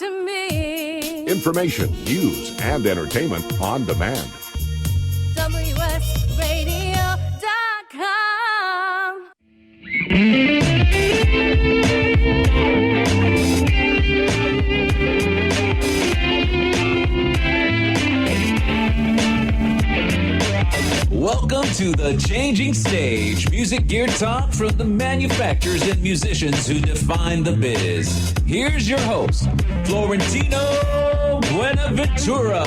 to me. Information, news, and entertainment on demand. WSRadio.com. Welcome to The Changing Stage, music gear talk from the manufacturers and musicians who define the biz. Here's your host, Florentino Buenaventura.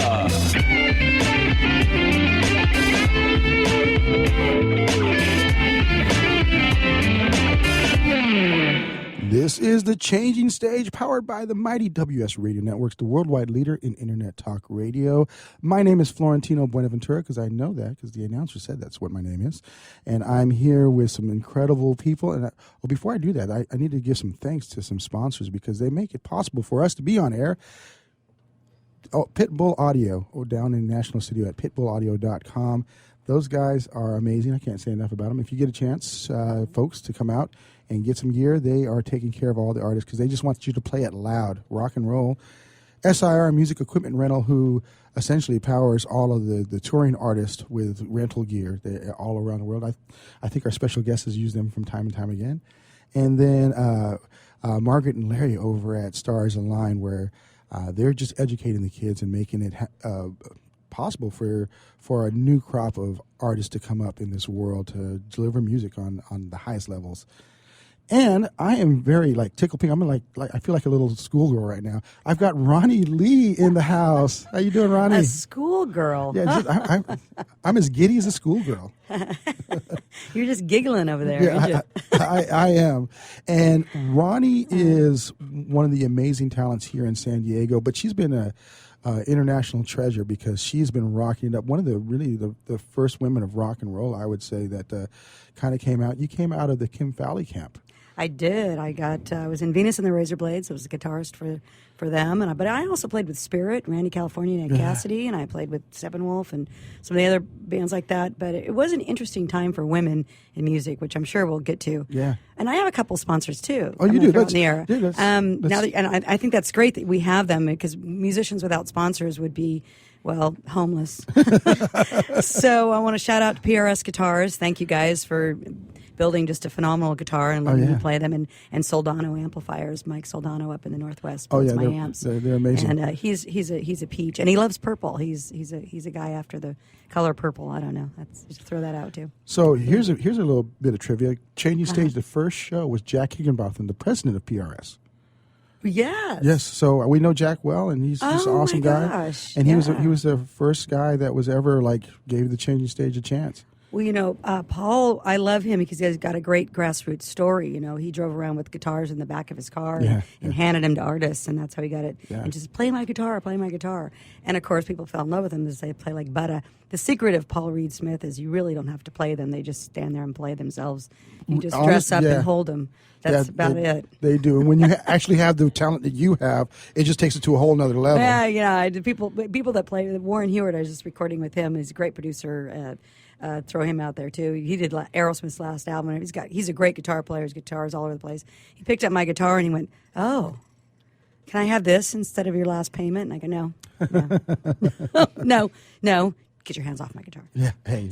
This is The Changing Stage, powered by the mighty WS Radio Networks, the worldwide leader in Internet Talk Radio. My name is Florentino Buenaventura, because I know that, because the announcer said that's what my name is. And I'm here with some incredible people. And before I do that, I need to give some thanks to some sponsors, because they make it possible for us to be on air. Pitbull Audio, down in National Studio at pitbullaudio.com. Those guys are amazing. I can't say enough about them. If you get a chance, folks, to come out and get some gear, they are taking care of all the artists, because they just want you to play it loud, rock and roll. SIR Music Equipment Rental, who essentially powers all of the touring artists with rental gear. They're all around the world. I think our special guests has used them from time and time again. And then Margaret and Larry over at Stars Align, where they're just educating the kids and making it possible for a new crop of artists to come up in this world to deliver music on the highest levels. And I am very tickled pink. I'm I feel like a little schoolgirl right now. I've got Roni Lee in the house. How you doing, Roni? A schoolgirl. Yeah, I'm as giddy as a schoolgirl. You're just giggling over there, aren't you? I am. And Roni is one of the amazing talents here in San Diego, but she's been a international treasure, because she's been rocking it up. One of the first women of rock and roll, I would say, that kind of came out. You came out of the Kim Fowley camp. I did. I was in Venus and the Razor Blades. I was a guitarist for them, but I also played with Spirit, Randy California, and Ed Cassidy, and I played with Steppenwolf and some of the other bands like that. But it was an interesting time for women in music, which I'm sure we'll get to. Yeah. And I have a couple sponsors too. Oh, you do? On the air. Yeah, I think that's great that we have them, because musicians without sponsors would be, well, homeless. So I want to shout out to PRS Guitars. Thank you guys for building just a phenomenal guitar and letting me play them, and Soldano amplifiers. Mike Soldano up in the Northwest builds my amps. They're amazing. And he's a peach, and he loves purple. He's a guy after the color purple. I don't know. Just throw that out too. So here's a little bit of trivia. Changing Stage, the first show was Jack Higginbotham, the president of PRS. Yes. So we know Jack well, and he's just an awesome guy. Gosh. And he was the first guy that was ever gave the Changing Stage a chance. Well, Paul, I love him because he's got a great grassroots story. He drove around with guitars in the back of his car and handed them to artists, and that's how he got it. Yeah. And just play my guitar. And of course, people fell in love with him because they play like butter. The secret of Paul Reed Smith is you really don't have to play them. They just stand there and play themselves. You just dress up and hold them. That's about it. They do. And when you actually have the talent that you have, it just takes it to a whole nother level. Yeah. People that play, Warren Hewitt, I was just recording with him. He's a great producer. Throw him out there too. He did Aerosmith's last album. He's a great guitar player. His guitar's all over the place. He picked up my guitar and he went, "Oh, can I have this instead of your last payment?" And I go, "No, no, get your hands off my guitar." Yeah, hey,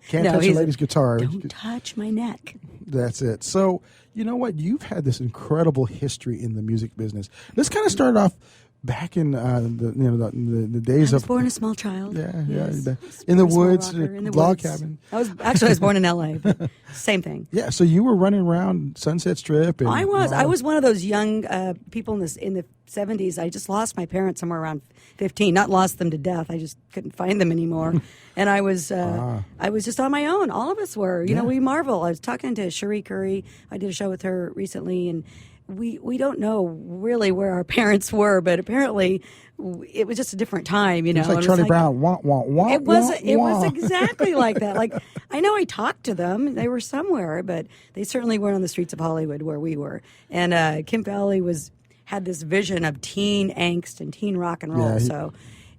can't touch a lady's guitar. Don't touch my neck. That's it. So you know what? You've had this incredible history in the music business. Let's kind of start off back in the days I was born a small child. In the woods, log cabin. I was born in L.A. But same thing. Yeah, so you were running around Sunset Strip. And I was one of those young people in the 70s. I just lost my parents somewhere around 15. Not lost them to death. I just couldn't find them anymore. And I was just on my own. All of us were. We marvel. I was talking to Cherie Curry. I did a show with her recently, and we don't know really where our parents were, but apparently it was just a different time, It's like Charlie Brown, wah, wah, wah, it was exactly like that. Like, I know I talked to them. They were somewhere, but they certainly weren't on the streets of Hollywood where we were. And Kim Fowley had this vision of teen angst and teen rock and roll.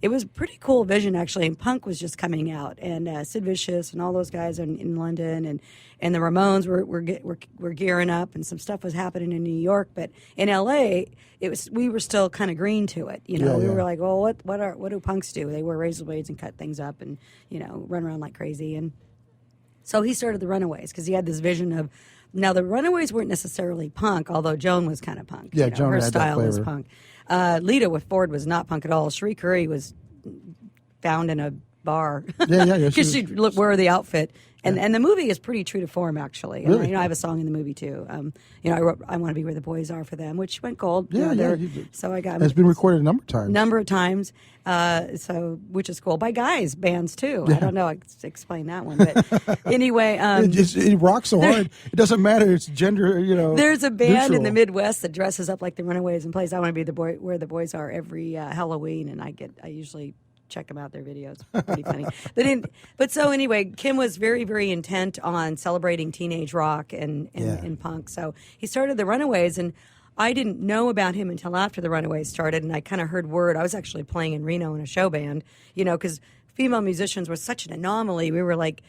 it was a pretty cool vision, actually. And punk was just coming out, and Sid Vicious and all those guys in London, and the Ramones were gearing up, and some stuff was happening in New York. But in L.A., we were still kind of green to it. You know, we were like, well, what do punks do? They wear razor blades and cut things up, and run around like crazy. And so he started the Runaways because he had this vision of. Now, the Runaways weren't necessarily punk, although Joan was kind of punk. Yeah, Joan her had style that was flavor. punk. Lita with Ford was not punk at all. Cherie Currie was found in a bar. Yeah. Because she'd wear the outfit. And the movie is pretty true to form, actually. And, Really? I have a song in the movie, too. I wrote I Want to Be Where the Boys Are for them, which went gold. Yeah, you did. So I got It's been recorded a number of times. Number of times, which is cool. By guys, bands, too. I don't know. I can explain that one. But anyway. It rocks so hard. It doesn't matter. It's gender, There's a band neutral. in the Midwest that dresses up like the Runaways and plays I Want to Be the Boy Where the Boys Are every Halloween, and I usually check them out, their videos. Pretty funny. But so anyway, Kim was very, very intent on celebrating teenage rock and punk. So he started the Runaways, and I didn't know about him until after the Runaways started, and I kind of heard word. I was actually playing in Reno in a show band, because female musicians were such an anomaly. We were like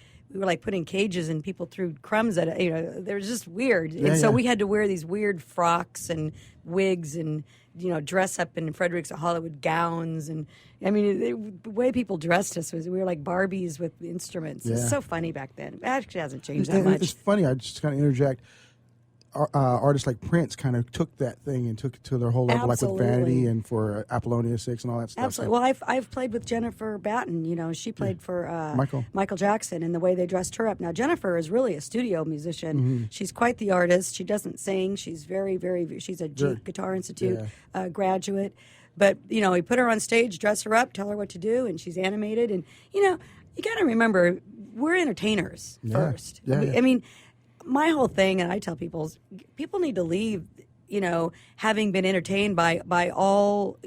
putting cages and people threw crumbs at it. They were just weird. And so we had to wear these weird frocks and wigs and, dress up in Fredericks of Hollywood gowns. And I mean, the way people dressed us was we were like Barbies with instruments. It was so funny back then. It actually hasn't changed that much. It's funny. I just kind of interject. Artists like Prince kind of took that thing and took it to their whole level, Absolutely. like with Vanity and for Apollonia 6 and all that stuff. Absolutely. Well, I've played with Jennifer Batten. She played for Michael Jackson, and the way they dressed her up. Now, Jennifer is really a studio musician. Mm-hmm. She's quite the artist. She doesn't sing. She's very, very. She's a Guitar Institute graduate. But we put her on stage, dress her up, tell her what to do, and she's animated. And you got to remember, we're entertainers first. I mean. My whole thing, and I tell people need to leave, having been entertained by all,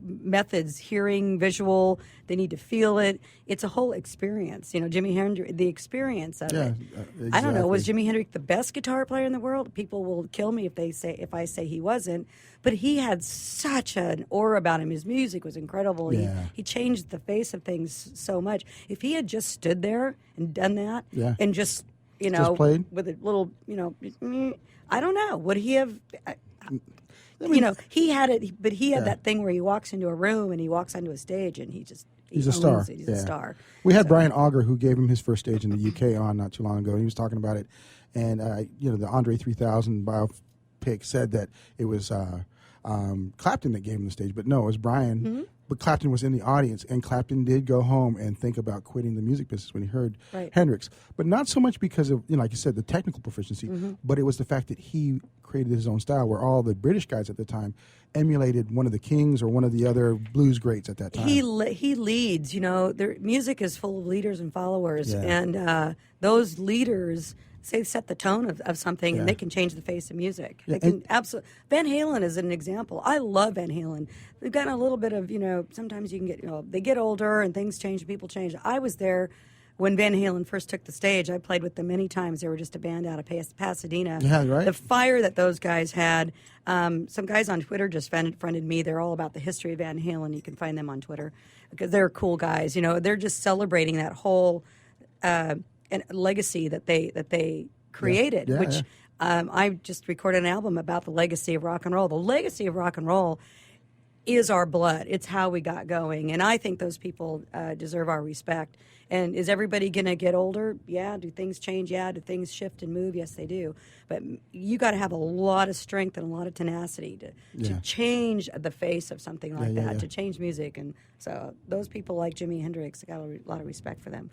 methods, hearing, visual. They need to feel it. It's a whole experience. Jimi Hendrix, the experience of it. Exactly. I don't know. Was Jimi Hendrix the best guitar player in the world? People will kill me if I say he wasn't. But he had such an aura about him. His music was incredible. Yeah. He changed the face of things so much. If he had just stood there and done that, and just played? with a little, I don't know. Would he have? He had it, but he had that thing where he walks into a room and he walks onto a stage and he's a star. He's a star. We had Brian Auger, who gave him his first stage in the UK on not too long ago. He was talking about it, and the Andre 3000 biopic said that it was Clapton that gave him the stage, but no, it was Brian. Mm-hmm. But Clapton was in the audience, and Clapton did go home and think about quitting the music business when he heard Hendrix. But not so much because of, like you said, the technical proficiency, but it was the fact that he created his own style, where all the British guys at the time emulated one of the Kings or one of the other blues greats at that time. He leads. Their music is full of leaders and followers, and those leaders set the tone of something, and they can change the face of music. They can absolutely. Van Halen is an example. I love Van Halen. They've gotten a little bit of, sometimes you can get, they get older and things change, people change. I was there when Van Halen first took the stage. I played with them many times. They were just a band out of Pasadena. Yeah, right. The fire that those guys had. Some guys on Twitter just friended me. They're all about the history of Van Halen. You can find them on Twitter because they're cool guys. They're just celebrating that whole legacy that they created. I just recorded an album about the legacy of rock and roll. The legacy of rock and roll is our blood. It's how we got going. And I think those people deserve our respect. And is everybody going to get older? Yeah. Do things change? Yeah. Do things shift and move? Yes, they do. But you got to have a lot of strength and a lot of tenacity to change the face of something like that, to change music. And so those people like Jimi Hendrix, I got a lot of respect for them.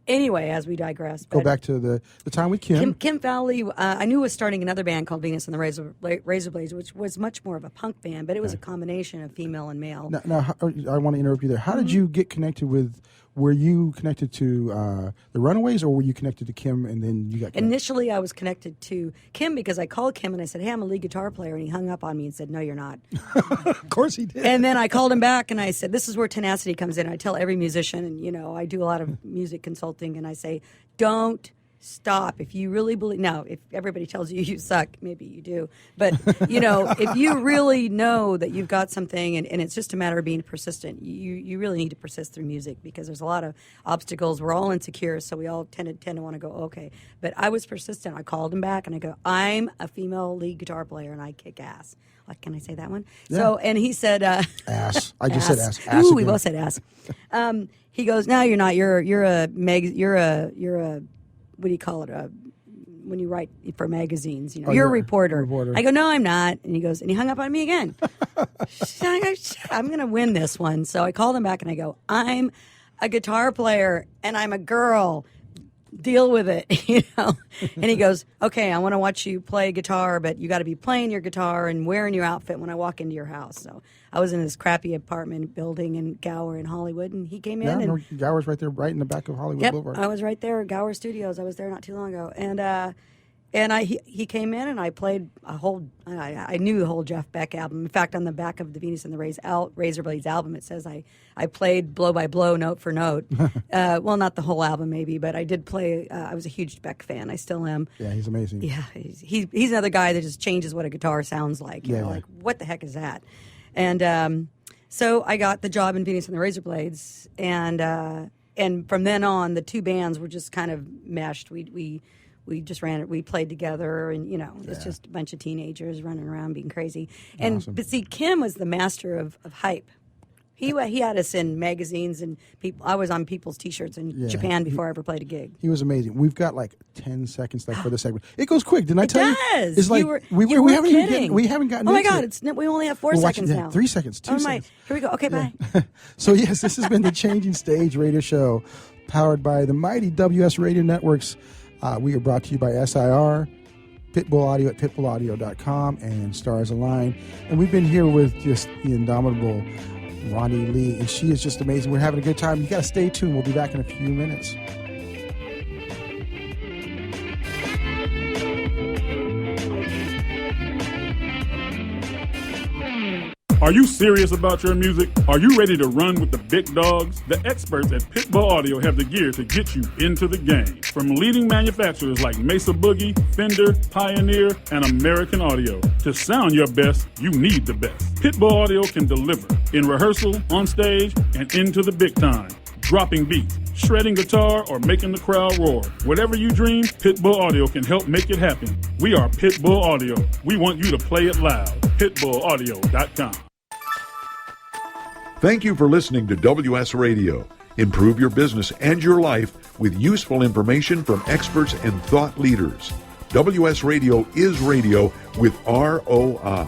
Anyway, as we digress. Go back to the time with Kim. Kim Fowley, I knew was starting another band called Venus and the Razor Blades, which was much more of a punk band, but it was a combination of female and male. Now I want to interrupt you there. How did you get connected with? Were you connected to the Runaways, or were you connected to Kim and then you got connected? Initially, I was connected to Kim because I called Kim and I said, hey, I'm a lead guitar player. And he hung up on me and said, no, you're not. Of course he did. And then I called him back and I said, this is where tenacity comes in. I tell every musician, and I do a lot of music consulting, and I say, don't stop. If you really believe, now, if everybody tells you you suck, maybe you do. But, if you really know that you've got something and it's just a matter of being persistent, you really need to persist through music because there's a lot of obstacles. We're all insecure, so we all tend to want to go, okay. But I was persistent. I called him back and I go, I'm a female lead guitar player and I kick ass. What can I say that one? Yeah. So, and he said, ass. I just said ass. Ooh, we both said ass. He goes, no, you're not. You're a what do you call it? When you write for magazines, you're a reporter. I go, no, I'm not. And he goes, and he hung up on me again. I'm going to win this one. So I called him back and I go, I'm a guitar player and I'm a girl. Deal with it, And he goes, okay, I want to watch you play guitar, but you got to be playing your guitar and wearing your outfit when I walk into your house. So I was in this crappy apartment building in Gower in Hollywood, and he came in. Yeah, Gower's right there, right in the back of Hollywood Boulevard. I was right there at Gower Studios. I was there not too long ago, and he came in and I played a whole. I knew the whole Jeff Beck album. In fact, on the back of the Venus and the Razorblades album, it says I played blow by blow, note for note. Well, not the whole album, maybe, but I did play. I was a huge Beck fan. I still am. Yeah, he's amazing. Yeah, he's another guy that just changes what a guitar sounds like. Like what the heck is that? And so I got the job in Venus and the Razorblades, and from then on, the two bands were just kind of meshed. We just ran it. We played together, and it's just a bunch of teenagers running around being crazy. And awesome. But see, Kim was the master of hype. He had us in magazines and people. I was on people's T-shirts in Japan before I ever played a gig. He was amazing. We've got like 10 seconds left for this segment. It goes quick, didn't I tell you? It does. It's like we haven't kidding. We haven't gotten. Oh my into God! it. We only have 4 seconds now. 3 seconds. 2 seconds. Here we go. Okay, bye. So yes, this has been the Changing Stage Radio Show, powered by the mighty WS Radio Networks. We are brought to you by SIR, Pitbull Audio at pitbullaudio.com, and Stars Align. And we've been here with just the indomitable Roni Lee, and she is just amazing. We're having a good time. You got to stay tuned. We'll be back in a few minutes. Are you serious about your music? Are you ready to run with the big dogs? The experts at Pitbull Audio have the gear to get you into the game. From leading manufacturers like Mesa Boogie, Fender, Pioneer, and American Audio. To sound your best, you need the best. Pitbull Audio can deliver in rehearsal, on stage, and into the big time. Dropping beats, shredding guitar, or making the crowd roar. Whatever you dream, Pitbull Audio can help make it happen. We are Pitbull Audio. We want you to play it loud. PitbullAudio.com. Thank you for listening to WS Radio. Improve your business and your life with useful information from experts and thought leaders. WS Radio is radio with ROI.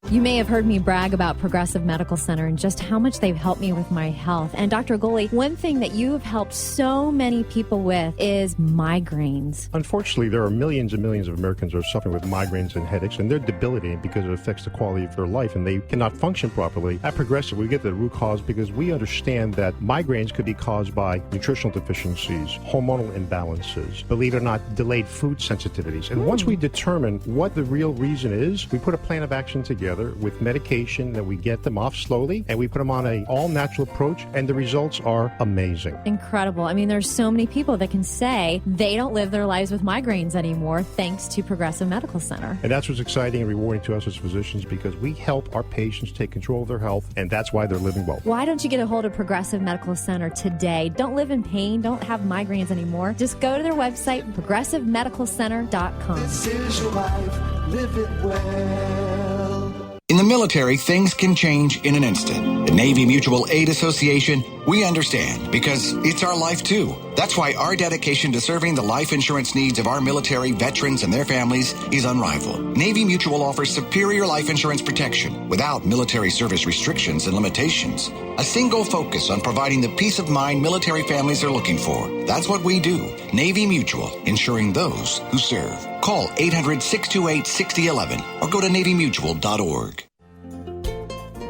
You may have heard me brag about Progressive Medical Center and just how much they've helped me with my health. And Dr. Goli, one thing that you have helped so many people with is migraines. Unfortunately, there are millions and millions of Americans who are suffering with migraines and headaches, and they're debilitating because it affects the quality of their life, and they cannot function properly. At Progressive, we get the root cause because we understand that migraines could be caused by nutritional deficiencies, hormonal imbalances, believe it or not, delayed food sensitivities. And once we determine what the real reason is, we put a plan of action together with medication that we get them off slowly, and we put them on an all-natural approach, and the results are amazing. Incredible. I mean, there's so many people that can say they don't live their lives with migraines anymore thanks to Progressive Medical Center. And that's what's exciting and rewarding to us as physicians, because we help our patients take control of their health, and that's why they're living well. Why don't you get a hold of Progressive Medical Center today? Don't live in pain. Don't have migraines anymore. Just go to their website, progressivemedicalcenter.com. This is your life. Live it well. In the military, things can change in an instant. At Navy Mutual Aid Association, we understand because it's our life too. That's why our dedication to serving the life insurance needs of our military veterans and their families is unrivaled. Navy Mutual offers superior life insurance protection without military service restrictions and limitations. A single focus on providing the peace of mind military families are looking for. That's what we do. Navy Mutual, insuring those who serve. Call 800-628-6011 or go to NavyMutual.org.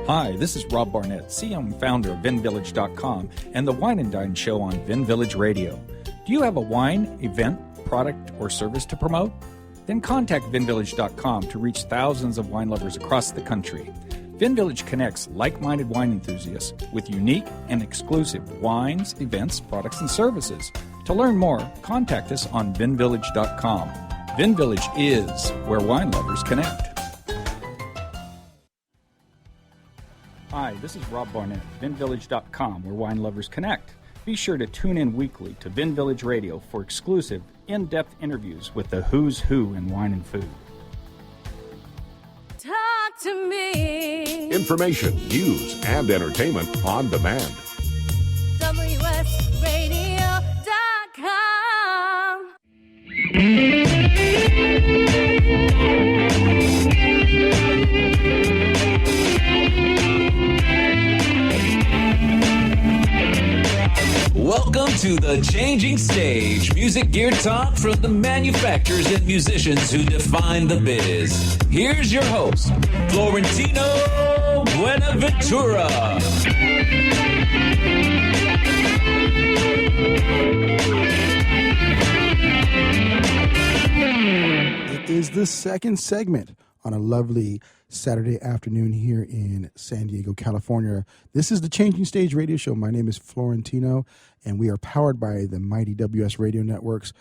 Hi, this is Rob Barnett, CEO and founder of VinVillage.com and the Wine and Dine Show on Vin Village Radio. Do you have a wine, event, product, or service to promote? Then contact VinVillage.com to reach thousands of wine lovers across the country. VinVillage connects like-minded wine enthusiasts with unique and exclusive wines, events, products, and services. To learn more, contact us on vinvillage.com. Vin Village is where wine lovers connect. Hi, this is Rob Barnett, vinvillage.com, where wine lovers connect. Be sure to tune in weekly to Vin Village Radio for exclusive, in-depth interviews with the who's who in wine and food. Talk to me. Information, news, and entertainment on demand. WSRadio.com. Welcome to the Changing Stage, music gear talk from the manufacturers and musicians who define the biz. Here's your host, Florentino Buenaventura. It is the second segment on a lovely Saturday afternoon here in San Diego, California. This is the Changing Stage radio show. My name is Florentino, and we are powered by the mighty WS Radio Networks.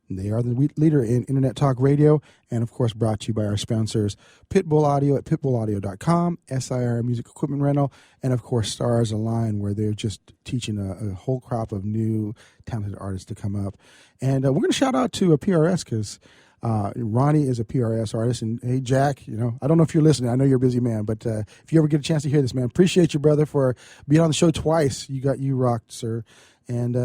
They are the leader in Internet Talk Radio, and of course brought to you by our sponsors, Pitbull Audio at pitbullaudio.com, SIR Music Equipment Rental, and of course Stars Align, where they're just teaching a whole crop of new talented artists to come up. And we're going to shout out to a PRS because Roni is a PRS artist. And hey, Jack, I don't know if you're listening. I know you're a busy man, but if you ever get a chance to hear this, man, appreciate you, brother, for being on the show twice. You rocked, sir. And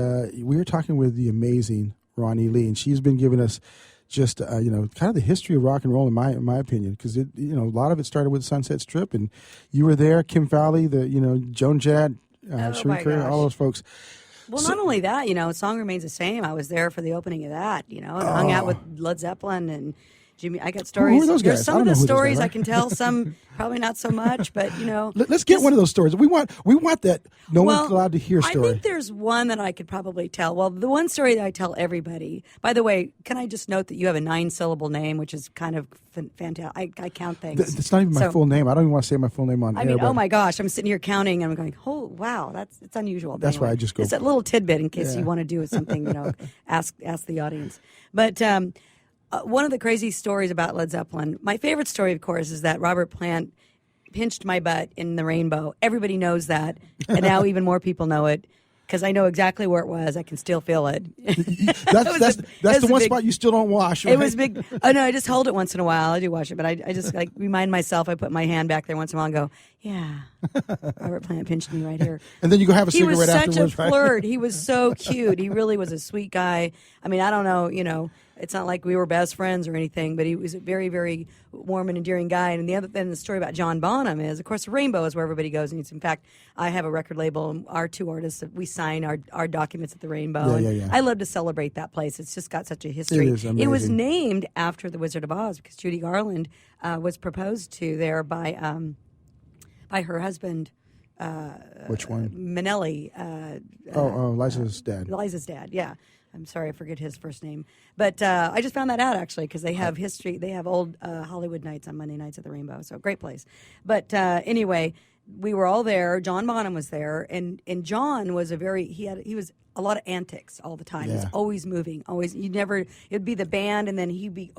we were talking with the amazing Roni Lee, and she's been giving us just kind of the history of rock and roll in my opinion, because a lot of it started with Sunset Strip, and you were there, Kim Fowley, Joan Jett, Cherie Curry, all those folks. Well, not only that, Song Remains the Same. I was there for the opening of that, and hung out with Led Zeppelin and Jimmy. I got stories. Who are those guys? There's some of the stories I can tell, some probably not so much, but Let's get one of those stories. We want that no one's allowed to hear story. I think there's one that I could probably tell. Well, the one story that I tell everybody. By the way, can I just note that you have a 9-syllable name, which is kind of fantastic. I count things. It's not even my full name. I don't even want to say my full name on air. I mean, oh my gosh, I'm sitting here counting and I'm going, oh wow, it's unusual. That's why I just go. It's a little tidbit in case you want to do something. Ask the audience. But one of the crazy stories about Led Zeppelin, my favorite story, of course, is that Robert Plant pinched my butt in the Rainbow. Everybody knows that, and now even more people know it because I know exactly where it was. I can still feel it. That's the one spot you still don't wash, right? It was big. Oh, no, I just hold it once in a while. I do wash it, but I just remind myself. I put my hand back there once in a while and go, yeah, Robert Plant pinched me right here. And then you go have a cigarette afterwards, He was such a flirt. Right? He was so cute. He really was a sweet guy. I mean, I don't know, it's not like we were best friends or anything, but he was a very, very warm and endearing guy. And the story about John Bonham is, of course, the Rainbow is where everybody goes. And in fact, I have a record label, and our two artists, we sign our documents at the Rainbow. Yeah. I love to celebrate that place. It's just got such a history. It is amazing. It was named after the Wizard of Oz because Judy Garland was proposed to there by her husband. Which one? Minnelli. Liza's dad. Liza's dad, yeah. I'm sorry, I forget his first name. But I just found that out, actually, because they have history. They have old Hollywood nights on Monday nights at the Rainbow, so great place. But anyway, we were all there. John Bonham was there, and John was he was a lot of antics all the time. Yeah. He's always moving, always. It'd be the band, and then he'd be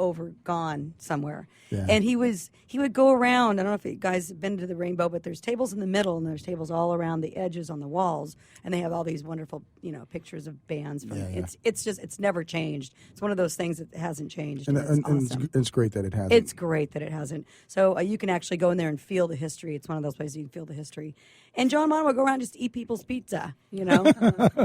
gone somewhere. Yeah. And he would go around. I don't know if you guys have been to the Rainbow, but there's tables in the middle, and there's tables all around the edges on the walls, and they have all these wonderful, pictures of bands. It's never changed. It's one of those things that hasn't changed. And it's awesome. It's great that it hasn't. It's great that it hasn't. So you can actually go in there and feel the history. It's one of those places you can feel the history. And John Bonham would go around and just eat people's pizza,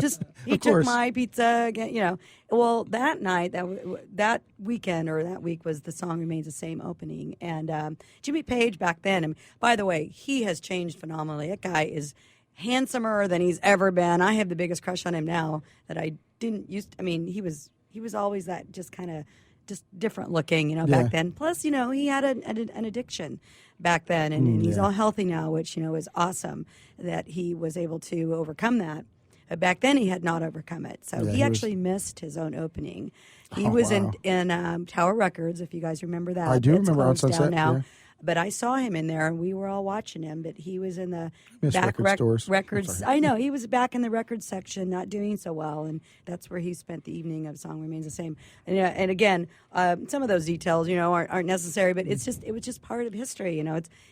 just he took my pizza again, Well, that night, that weekend or that week was The Song Remains the Same opening, and Jimmy Page back then. And by the way, he has changed phenomenally. That guy is handsomer than he's ever been. I have the biggest crush on him now that I didn't used. I mean, he was always that just kind of just different looking, back then. Plus, he had an addiction back then, and he's all healthy now, which, is awesome that he was able to overcome that. But back then, he had not overcome it. So he actually missed his own opening. He was in Tower Records, if you guys remember that. I do It's remember on closed Sunset. down now. But I saw him in there, and we were all watching him. But he was in the Miss back record stores. records. I know he was back in the record section, not doing so well, and that's where he spent the evening of "Song Remains the Same." And again, some of those details, aren't necessary, but it was just part of history.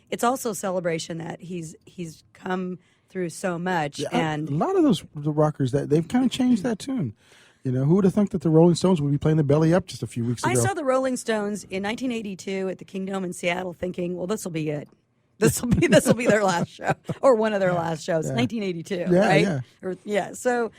It's also a celebration that he's come through so much, and a lot of the rockers that they've kind of changed that tune. Who would have thought that the Rolling Stones would be playing the Belly Up just a few weeks ago? I saw the Rolling Stones in 1982 at the Kingdom in Seattle, thinking, "Well, this will be it. This will be their last show, or one of their last shows." 1982, right? So,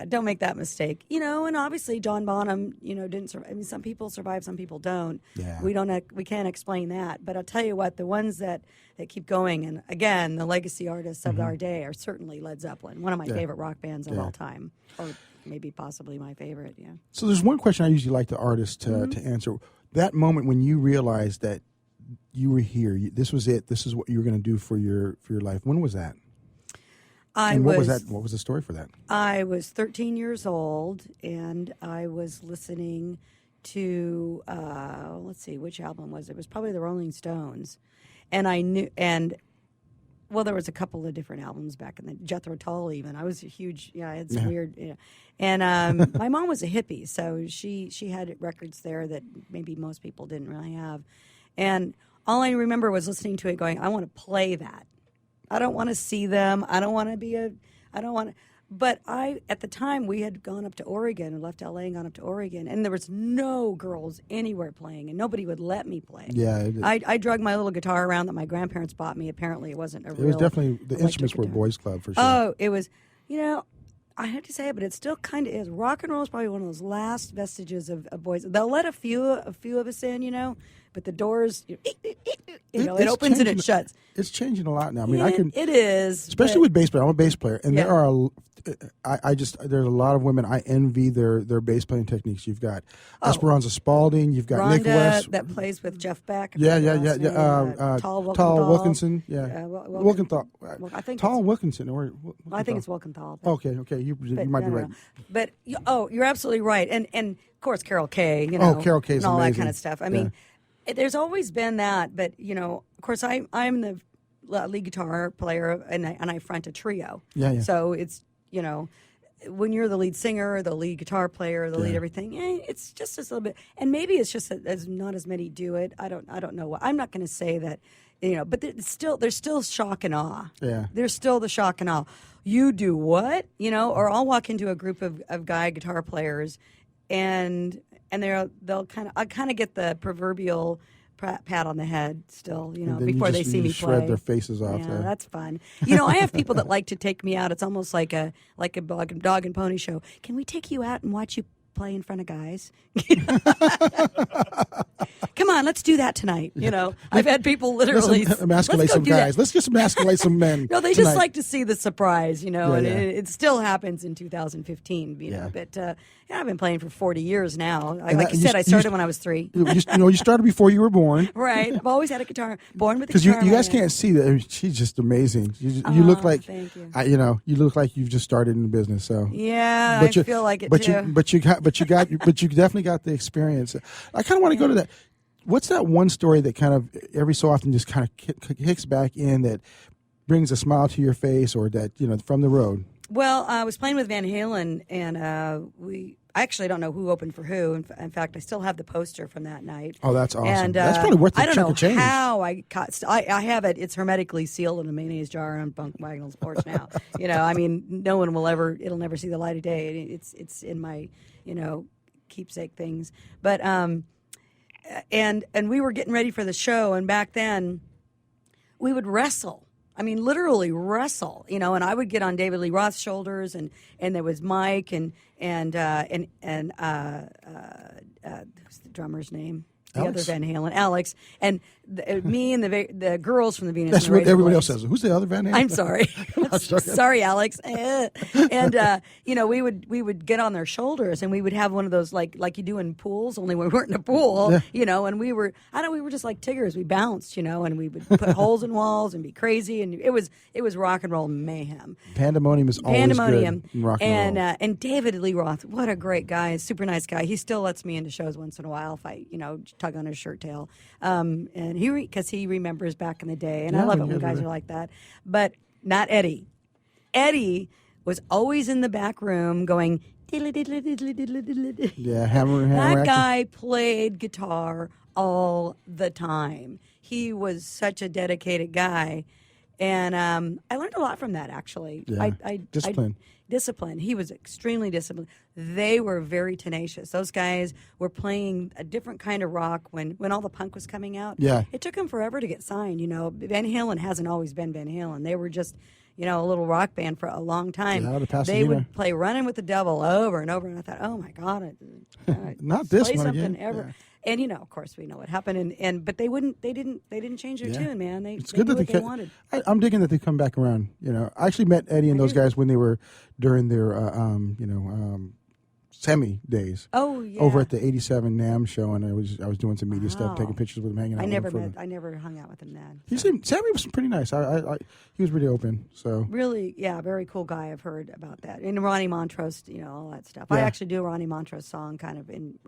don't make that mistake. And obviously John Bonham, didn't survive. I mean, some people survive, some people don't. Yeah. We can't explain that. But I'll tell you what, the ones that keep going, and again, the legacy artists of our day are certainly Led Zeppelin, one of my favorite rock bands of all time, or maybe possibly my favorite. Yeah. So there's one question I usually like the artist to answer. That moment when you realized that you were here, this was it. This is what you were going to do for your life. When was that? What was that? What was the story for that? I was 13 years old, and I was listening to let's see, which album was it? It was probably the Rolling Stones, and I knew well, there was a couple of different albums back in the Jethro Tull. Even I was a huge it's weird. And my mom was a hippie, so she had records there that maybe most people didn't really have. And all I remember was listening to it, going, "I want to play that. I don't want to see them. I don't want to." But at the time, we had gone up to Oregon and left LA and gone up to Oregon, and there was no girls anywhere playing, and nobody would let me play. Yeah, I drug my little guitar around that my grandparents bought me. Apparently, it wasn't a real. It was definitely the instruments were boys' club for sure. Oh, it was. I have to say it, but it still kind of is. Rock and roll is probably one of those last vestiges of boys. They'll let a few of us in, but the doors, it opens and it shuts. It's changing a lot now. I mean, it is, especially with bass player. I'm a bass player, and there are there's a lot of women I envy their bass playing techniques. You've got Esperanza Spalding, you've got Rhonda, Nick West that plays with Jeff Beck. Tall Wilkinson, Wilkenthal. I think Tall Wilkinson, or I think it's Wilkenthal. Okay, you might be right. But you're absolutely right, and of course Carol Kay, Carol Kay's and all amazing. that kind of stuff. I mean, there's always been that, but of course I'm the lead guitar player, and I front a trio. Yeah. So it's when you're the lead singer, the lead guitar player, the lead everything, it's just a little bit, and maybe it's just that as not as many do it. I don't know what. I'm not going to say that, but there's still shock and awe. Yeah. There's still the shock and awe. You do what? Or I'll walk into a group of guy guitar players, and they'll kind of get the proverbial pat on the head still, before they see me play. Shred their faces off. Yeah, that's fun. I have people that like to take me out. It's almost like a dog and pony show. Can we take you out and watch you play in front of guys? Come on, let's do that tonight. I've had people literally emasculate some guys. Let's just emasculate some men. No, they just like to see the surprise, and it still happens in 2015. But I've been playing for 40 years now. Like you said, I started when I was 3. You started before you were born. Right. I've always had a guitar. Born with a guitar. Because you guys hand. can't see that. She's just amazing. You look like, thank you. You look like you've just started in the business. So yeah, I feel like it too. But you definitely got the experience. I kind of want to go to that. What's that one story that kind of every so often just kind of kicks back in that brings a smile to your face, or that from the road? Well, I was playing with Van Halen, and I actually don't know who opened for who. In fact, I still have the poster from that night. Oh, that's awesome. And, that's probably worth the I don't chunk know of change. How I have it. It's hermetically sealed in a mayonnaise jar on Bunk Wagnall's porch now. I mean, no one will ever. It'll never see the light of day. It's in my keepsake things. But and we were getting ready for the show, and back then we would wrestle. I mean, literally wrestle, and I would get on David Lee Roth's shoulders, and there was Mike and who's the drummer's name? The Alex? Other Van Halen, Alex, and me and the girls from the Venus. That's and the what everybody Razor else says. Who's the other Van Halen? I'm sorry. Sorry, Alex. And we would get on their shoulders, and we would have one of those like you do in pools, only we weren't in a pool, and we were just like Tiggers. We bounced, and we would put holes in walls and be crazy, and it was rock and roll mayhem. Pandemonium is always good in rock and roll. And David Lee Roth, what a great guy, super nice guy. He still lets me into shows once in a while if I tug on his shirt tail. And and because he remembers back in the day, and Yeah, I love it when when you guys guys were- are like that. But not Eddie. Eddie was always in the back room going. Yeah, hammer That action. guy played guitar all the time. He was such a dedicated guy, and I learned a lot from that. Actually, Yeah. Discipline. Discipline. He was extremely disciplined. They were very tenacious. Those guys were playing a different kind of rock when all the punk was coming out. Yeah. It took them forever to get signed. Van Halen hasn't always been Van Halen. They were just, a little rock band for a long time. Yeah, out of they Pasadena. would play Running with the Devil over and over, and I thought, oh my God, Not this play one something again. ever. Yeah. And of course, we know what happened. But they didn't change their tune, man. It's They good knew that what they they wanted. I'm digging that they come back around. I actually met Eddie and those guys when they were during their semi days. Oh yeah. Over at the '87 NAMM show, and I was doing some media stuff, Wow. taking pictures with him, hanging out. I never with him met. for I never hung out with him then. Sammy was pretty nice. He was pretty open. So Really, yeah, very cool guy. I've heard about that. And Ronnie Montrose, all that stuff. I Yeah. actually do a Ronnie Montrose song kind of in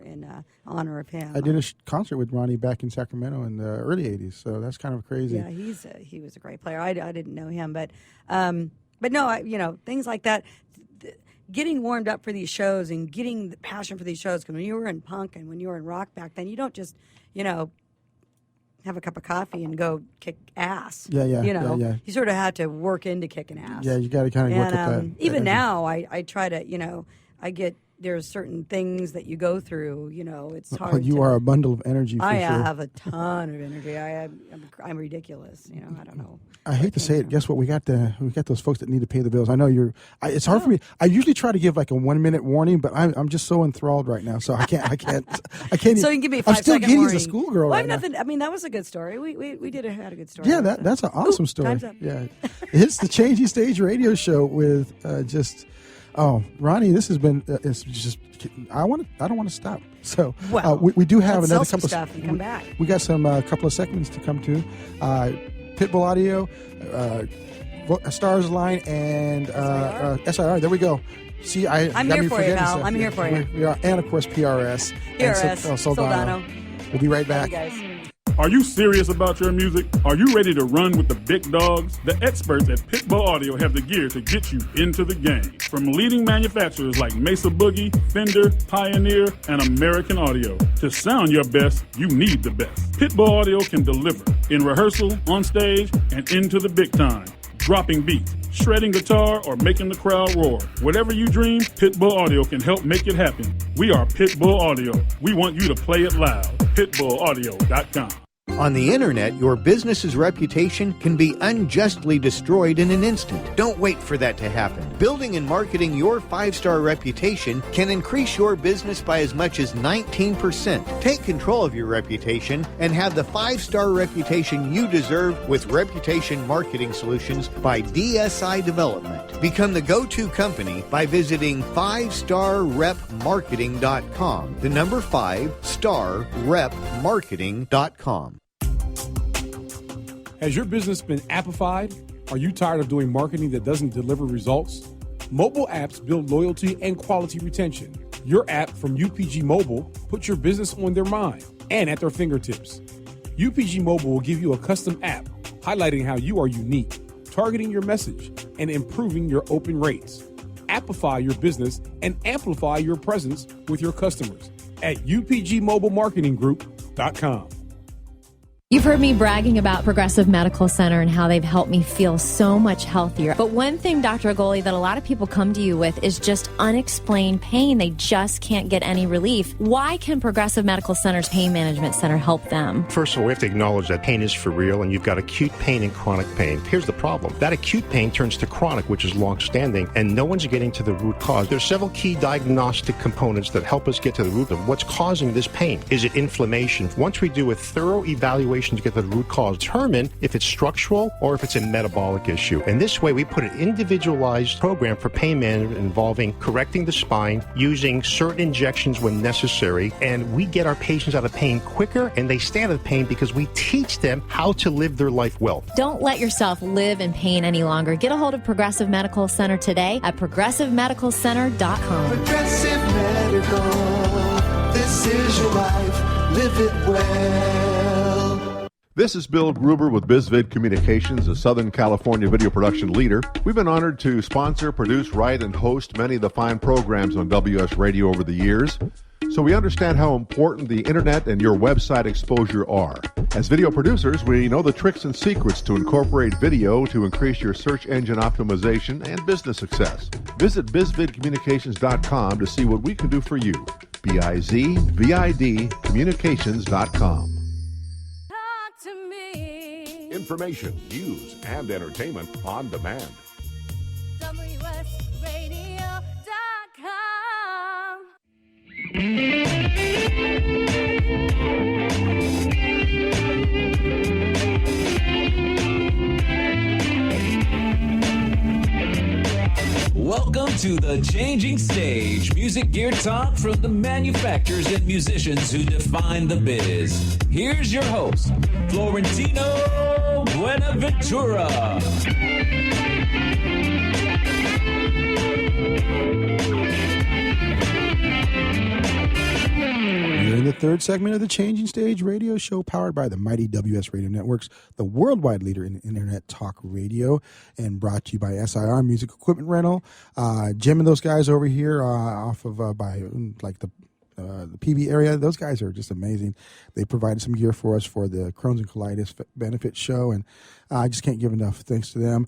honor of him. I did a concert with Ronnie back in Sacramento in the early '80s. So that's kind of crazy. Yeah, he was a great player. I didn't know him, but no, things like that. Getting warmed up for these shows and getting the passion for these shows. Because when you were in punk and when you were in rock back then, you don't just, have a cup of coffee and go kick ass. Yeah. You sort of had to work into kicking ass. Yeah, you got to kind of work And at that. even that- now, I try to, there's certain things that you go through. It's hard. You are a bundle of energy. For I sure. have a ton of energy. I'm ridiculous. I don't know. I hate to say it. Guess what? We got those folks that need to pay the bills. I know it's hard for me. I usually try to give like a 1 minute warning, but I'm just so enthralled right now, so I can't. So you can give me a I'm 5 still second giddy warning. as a schoolgirl Well, right now. nothing. I mean, that was a good story. We had a good story. Yeah, about that's an awesome story. Time's up. Yeah, it's the Changing Stage radio show with Ronnie. This has been it's just I don't want to stop. So Well, we do have let's another sell some couple stuff and come back. We got some couple of segments to come to. Pitbull Audio, Stars Line, and SIR. There we go. See, I'm got here me for you, forgetting Val. stuff. I'm here for you. We are, and of course PRS. PRS, and Soldano. We'll be right back. Hey, guys. Are you serious about your music? Are you ready to run with the big dogs? The experts at Pitbull Audio have the gear to get you into the game. From leading manufacturers like Mesa Boogie, Fender, Pioneer, and American Audio. To sound your best, you need the best. Pitbull Audio can deliver in rehearsal, on stage, and into the big time. Dropping beats, shredding guitar, or making the crowd roar. Whatever you dream, Pitbull Audio can help make it happen. We are Pitbull Audio. We want you to play it loud. PitbullAudio.com. On the internet, your business's reputation can be unjustly destroyed in an instant. Don't wait for that to happen. Building and marketing your 5-star reputation can increase your business by as much as 19%. Take control of your reputation and have the 5-star reputation you deserve with Reputation Marketing Solutions by DSI Development. Become the go-to company by visiting 5starrepmarketing.com. The number 5starrepmarketing.com. Has your business been appified? Are you tired of doing marketing that doesn't deliver results? Mobile apps build loyalty and quality retention. Your app from UPG Mobile puts your business on their mind and at their fingertips. UPG Mobile will give you a custom app highlighting how you are unique, targeting your message, and improving your open rates. Appify your business and amplify your presence with your customers at upgmobilemarketinggroup.com. You've heard me bragging about Progressive Medical Center and how they've helped me feel so much healthier. But one thing, Dr. Agoli, that a lot of people come to you with is just unexplained pain. They just can't get any relief. Why can Progressive Medical Center's Pain Management Center help them? First of all, we have to acknowledge that pain is for real, and you've got acute pain and chronic pain. Here's the problem. That acute pain turns to chronic, which is long-standing, and no one's getting to the root cause. There's several key diagnostic components that help us get to the root of what's causing this pain. Is it inflammation? Once we do a thorough evaluation to get to the root cause, determine if it's structural or if it's a metabolic issue. And this way, we put an individualized program for pain management involving correcting the spine, using certain injections when necessary, and we get our patients out of pain quicker, and they stay out of pain because we teach them how to live their life well. Don't let yourself live in pain any longer. Get a hold of Progressive Medical Center today at progressivemedicalcenter.com. Progressive Medical. This is your life. Live it well. This is Bill Gruber with BizVid Communications, a Southern California video production leader. We've been honored to sponsor, produce, write, and host many of the fine programs on WS Radio over the years. So we understand how important the internet and your website exposure are. As video producers, we know the tricks and secrets to incorporate video to increase your search engine optimization and business success. Visit bizvidcommunications.com to see what we can do for you. BIZVID communications.com. Talk to me. Information, news, and entertainment on demand. WSRadio.com. Welcome to the Changing Stage, music gear talk from the manufacturers and musicians who define the biz. Here's your host, Florentino Buenaventura. We're in the third segment of the Changing Stage radio show powered by the mighty WS Radio Networks, the worldwide leader in internet talk radio, and brought to you by SIR Music Equipment Rental. Jim and those guys over here off of by like the PB area, those guys are just amazing. They provided some gear for us for the Crohn's and Colitis benefit show, and I just can't give enough thanks to them.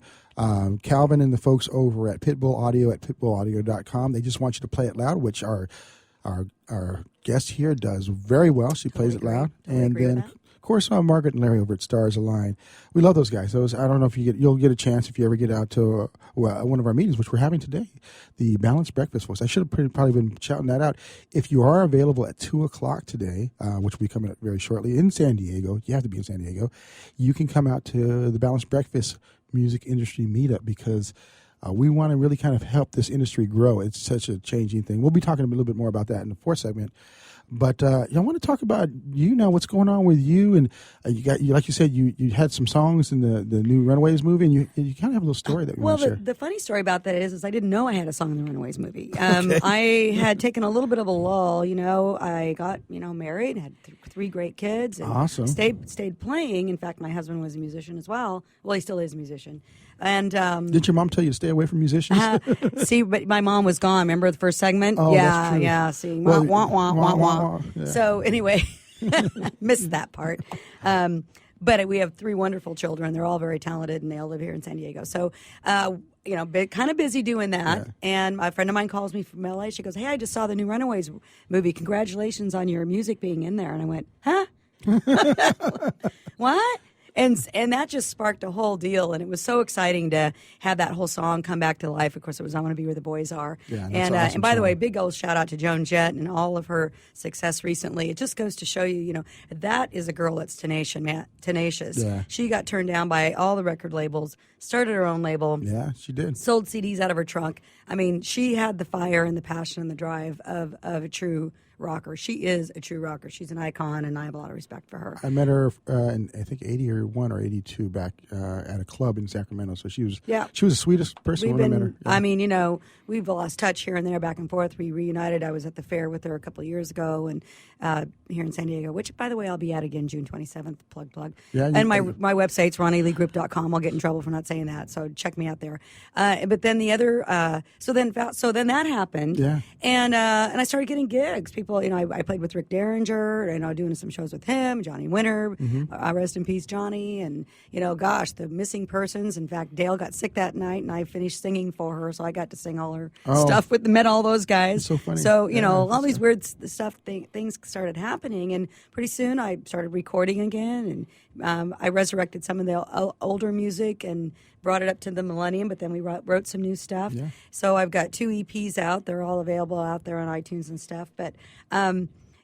Calvin and the folks over at Pitbull Audio at pitbullaudio.com, they just want you to play it loud, which our guest here does very well. She plays it loud. And then, of course, Margaret and Larry over at Stars Align. We love those guys. I don't know if you'll get a chance if you ever get out to one of our meetings, which we're having today, the Balanced Breakfast folks. I should have probably been shouting that out. If you are available at 2 o'clock today, which will be coming up very shortly in San Diego, you have to be in San Diego, you can come out to the Balanced Breakfast Music Industry Meetup because we want to really kind of help this industry grow. It's such a changing thing. We'll be talking a little bit more about that in the fourth segment. But I want to talk about you now, what's going on with you. And like you said, you had some songs in the new Runaways movie, and you kind of have a little story that you want to share. The funny story about that is I didn't know I had a song in the Runaways movie. I had taken a little bit of a lull. I got married, had three great kids, and awesome. Stayed playing. In fact, my husband was a musician as well. Well, he still is a musician. And did your mom tell you to stay away from musicians? See, but my mom was gone. Remember the first segment? Oh, that's true. Yeah. See, Well, wah, wah, wah, wah. Yeah. So anyway, missed that part. But we have three wonderful children. They're all very talented, and they all live here in San Diego. So, kind of busy doing that. Yeah. And a friend of mine calls me from LA. She goes, "Hey, I just saw the new Runaways movie. Congratulations on your music being in there." And I went, "Huh? What?" And that just sparked a whole deal, and it was so exciting to have that whole song come back to life. Of course, it was "I Want to Be Where the Boys Are." Yeah, and by the way, big old shout out to Joan Jett and all of her success recently. It just goes to show you, that is a girl that's tenacious. Yeah. She got turned down by all the record labels, started her own label. Yeah, she did. Sold CDs out of her trunk. I mean, she had the fire and the passion and the drive of a true rocker. She is a true rocker. She's an icon, and I have a lot of respect for her. I met her in I think 81 or 82 back at a club in Sacramento. So she was the sweetest person when I met her. Yeah. I mean, we've lost touch here and there, back and forth. We reunited. I was at the fair with her a couple of years ago, and here in San Diego, which, by the way, I'll be at again June 27th. Plug. Yeah, and my website's RoniLeeGroup.com. I'll get in trouble for not saying that, so check me out there. But then the other, so then that happened. Yeah. And I started getting gigs. People, I played with Rick Derringer, and doing some shows with him, Johnny Winter, rest in peace, Johnny, and the missing persons. In fact, Dale got sick that night, and I finished singing for her, so I got to sing all her stuff met all those guys. That's so funny. So all these weird things started happening, and pretty soon I started recording again, and I resurrected some of the older music and brought it up to the millennium, but then we wrote some new stuff. Yeah. So I've got 2 EPs out. They're all available out there on iTunes and stuff. But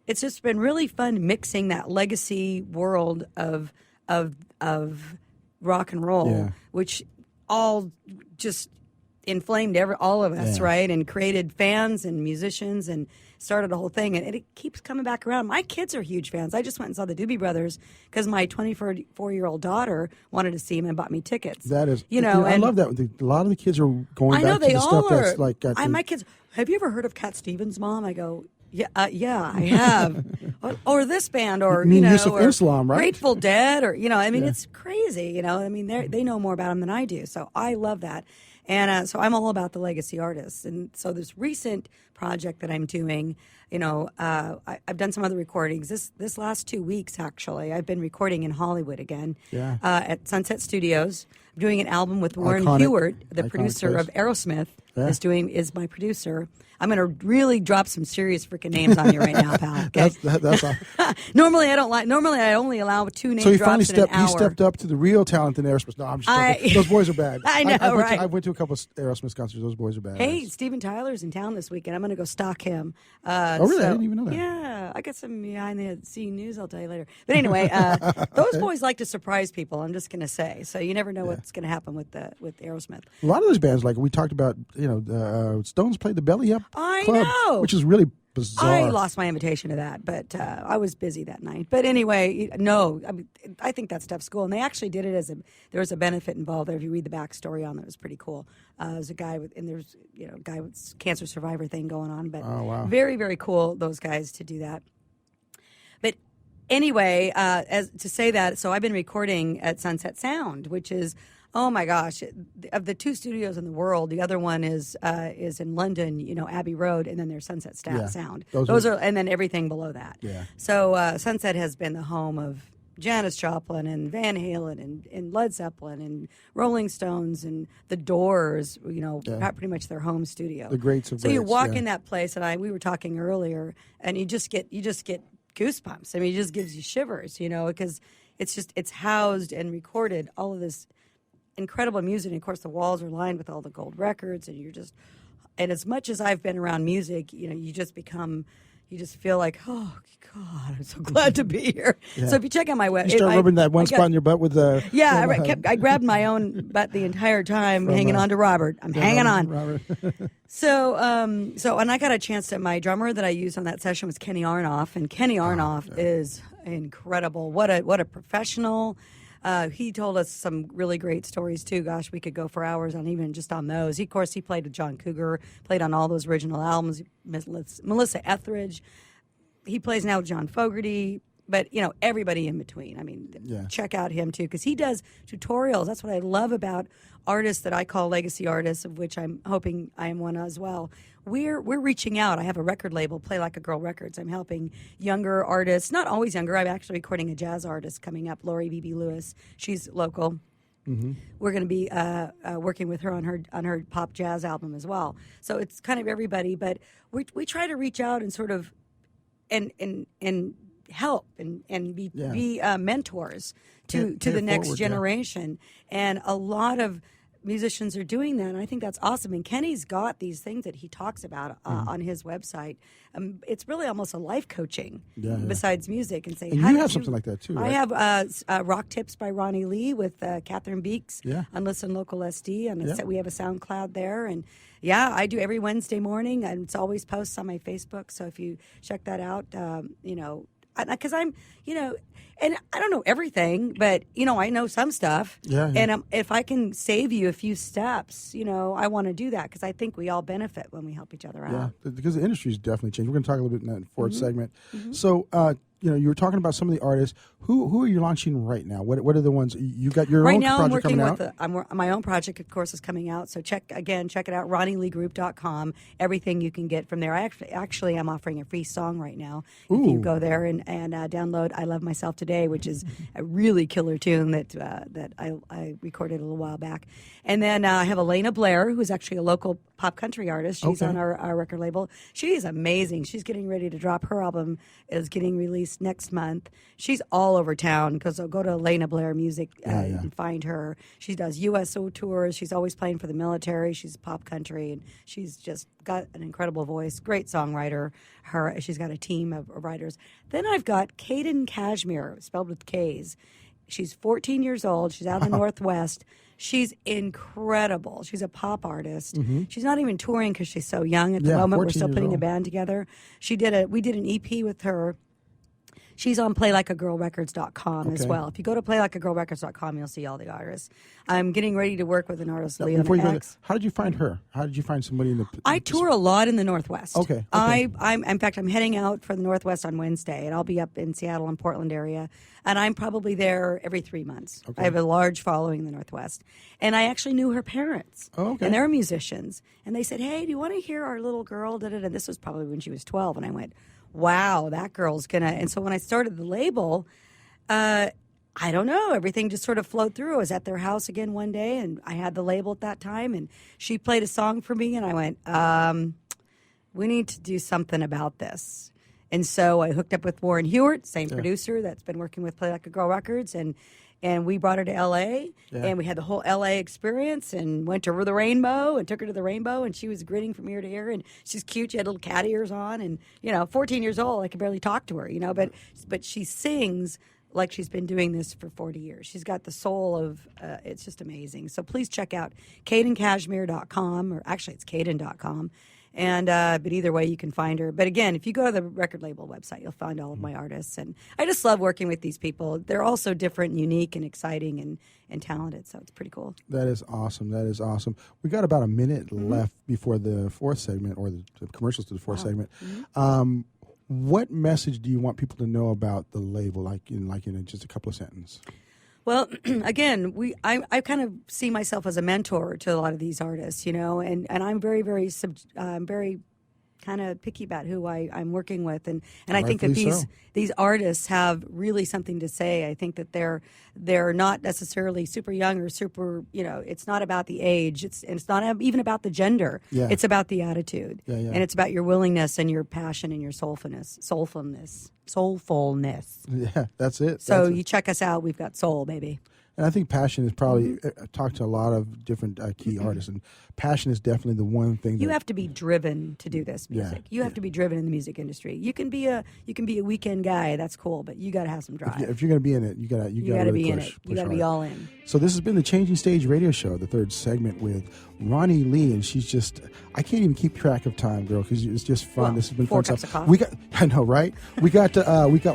it's just been really fun mixing that legacy world of rock and roll, which all just inflamed all of us, right? And created fans and musicians and started a whole thing. And it keeps coming back around. My kids are huge fans. I just went and saw the Doobie Brothers because my 24-year-old daughter wanted to see them and bought me tickets. That is, I love that. A lot of the kids are going back to the stuff that's like. My kids, have you ever heard of Cat Stevens' mom? I go, Yeah, I have. or this band, or You mean you know, Yusuf or Islam, right? Grateful Dead, or you know, I mean, Yeah. it's crazy. You know, I mean, they know more about them than I do, so I love that. And so I'm all about the legacy artists. And so this recent project that I'm doing, you know, I've done some other recordings. This last 2 weeks, actually, I've been recording in Hollywood again. Yeah. At Sunset Studios. I'm doing an album with Warren Iconic- Hewart, the iconic producer place. of Aerosmith. Yeah. Is my producer. I'm going to really drop some serious freaking names on you right now, pal. Okay? That's all. Normally I only allow 2 name So he drops finally in an hour. he stepped up to the real talent in Aerosmith. No, I'm just joking. Those boys are bad. I know, right? I went to a couple of Aerosmith concerts. Those boys are bad. Hey, Steven Tyler's in town this weekend. I'm going to go stalk him. Oh, really? I didn't even know that. Yeah, I got some behind the scene news. I'll tell you later. But anyway, those boys like to surprise people. I'm just going to say. So you never know what's going to happen with Aerosmith. A lot of those bands, like we talked about, you know, Stones played the Belly Up I Club, know. which is really bizarre. I lost my invitation to that, but I was busy that night. But anyway, no, I mean, I think that stuff's cool. And they actually did it there was a benefit involved there. If you read the backstory on that, it was pretty cool. There's a guy there's a guy with cancer survivor thing going on. But very, very cool, those guys, to do that. But anyway, as to say that, so I've been recording at Sunset Sound, which is, oh my gosh, of the 2 studios in the world, the other one is in London, you know, Abbey Road, and then there's Sunset Sound. Those are, and then everything below that. Yeah. So Sunset has been the home of Janis Joplin and Van Halen and Led Zeppelin and Rolling Stones and The Doors, you know, pretty much their home studio. The greats of So you greats, walk yeah. in that place, and we were talking earlier, and you just get goosebumps. I mean, it just gives you shivers, you know, because it's housed and recorded all of this incredible music. And of course, the walls are lined with all the gold records, and as much as I've been around music, you know, you just feel like, oh God, I'm so glad to be here. Yeah. So if you check out my website, You start rubbing that one spot in your butt with the... I grabbed my own butt the entire time, hanging on to Robert. I'm hanging on. Robert. So, and I got a chance to, my drummer that I used on that session was Kenny Arnoff, and Kenny Arnoff is incredible. What a professional. He told us some really great stories too. Gosh, we could go for hours on even just on those. Of course, he played with John Cougar, played on all those original albums. Melissa Etheridge. He plays now with John Fogerty. But, you know, everybody in between. I mean, check out him, too, because he does tutorials. That's what I love about artists that I call legacy artists, of which I'm hoping I am one as well. We're reaching out. I have a record label, Play Like a Girl Records. I'm helping younger artists, not always younger. I'm actually recording a jazz artist coming up, Lori B.B. Lewis. She's local. Mm-hmm. We're going to be working with her on her pop jazz album as well. So it's kind of everybody, but we try to reach out and sort of and help and be mentors to the next generation. And a lot of musicians are doing that, and I think that's awesome. And Kenny's got these things that he talks about on his website. It's really almost a life coaching besides music. And saying, and you have something like that too, right? I have Rock Tips by Ronnie Lee with Catherine Beeks on Listen Local SD. And we have a SoundCloud there. And I do every Wednesday morning, and it's always posts on my Facebook. So if you check that out, because I'm, and I don't know everything, but, I know some stuff. Yeah. And if I can save you a few steps, I want to do that because I think we all benefit when we help each other out. Yeah, because the industry's definitely changed. We're going to talk a little bit in that fourth segment. Mm-hmm. So, you were talking about some of the artists. Who are you launching right now? What are the ones you got your own project coming out? Right now, I'm working with my own project, of course, is coming out. So check it out, RoniLeeGroup.com. Everything you can get from there. I actually am offering a free song right now. If you go there and download "I Love Myself Today," which is a really killer tune that I recorded a little while back. And then I have Elena Blair, who's actually a local pop country artist. She's on our record label. She's amazing. She's getting ready to drop her album. Is getting released next month. She's all over town because I'll go to Elena Blair Music and find her. She does USO tours. She's always playing for the military. She's pop country, and she's just got an incredible voice. Great songwriter. She's got a team of writers. Then I've got Kaden Cashmere, spelled with K's. She's 14 years old. She's out in the Northwest. She's incredible. She's a pop artist. Mm-hmm. She's not even touring because she's so young at the moment. We're still putting a band together. We did an EP with her. She's on playlikeagirlrecords.com as well. If you go to playlikeagirlrecords.com, you'll see all the artists. I'm getting ready to work with an artist, Leon X. How did you find her? How did you find somebody in the... I tour a lot in the Northwest. Okay. In fact, I'm heading out for the Northwest on Wednesday, and I'll be up in Seattle and Portland area, and I'm probably there every 3 months. Okay. I have a large following in the Northwest. And I actually knew her parents. Oh, okay. And they're musicians. And they said, hey, do you want to hear our little girl? And this was probably when she was 12. And I went, wow, that girl's going to... And so when I started the label, I don't know, everything just sort of flowed through. I was at their house again one day, and I had the label at that time, and she played a song for me, and I went, we need to do something about this. And so I hooked up with Warren Hewart, same producer that's been working with Play Like a Girl Records, and we brought her to L.A., and we had the whole L.A. experience and went to the Rainbow and took her to the Rainbow, and she was grinning from ear to ear, and she's cute. She had little cat ears on, and, 14 years old, I could barely talk to her, but she sings like she's been doing this for 40 years. She's got the soul of, it's just amazing. So please check out CadenCashmere.com, or actually it's Caden.com. And but either way, you can find her. But again, if you go to the record label website, you'll find all of my artists. And I just love working with these people. They're all so different and unique and exciting and talented. So it's pretty cool. That is awesome. That is awesome. We got about a minute left before the fourth segment, or the commercials to the fourth segment. What message do you want people to know about the label, like in just a couple of sentences? Well, again, I kind of see myself as a mentor to a lot of these artists, and I'm very, very very kind of picky about who I'm working with, and I think that these artists have really something to say. I think that they're not necessarily super young or super, it's not about the age. It's not even about the gender. Yeah. It's about the attitude, and it's about your willingness and your passion and your soulfulness. Yeah, that's it. So you check us out. We've got soul, baby. And I think passion is probably, I've talked to a lot of different key artists, and passion is definitely the one thing. You have to be driven to do this music. You have to be driven in the music industry. You can be a weekend guy, that's cool, but you got to have some drive. If you're going to be in it, you got to really be in push, it. You got to be all in. So this has been the Changing Stage radio show, the third segment with Roni Lee, and she's just, I can't even keep track of time, girl, because it's just fun. Well, this has been 4 fun cups stuff. of coffee. I know, right? We got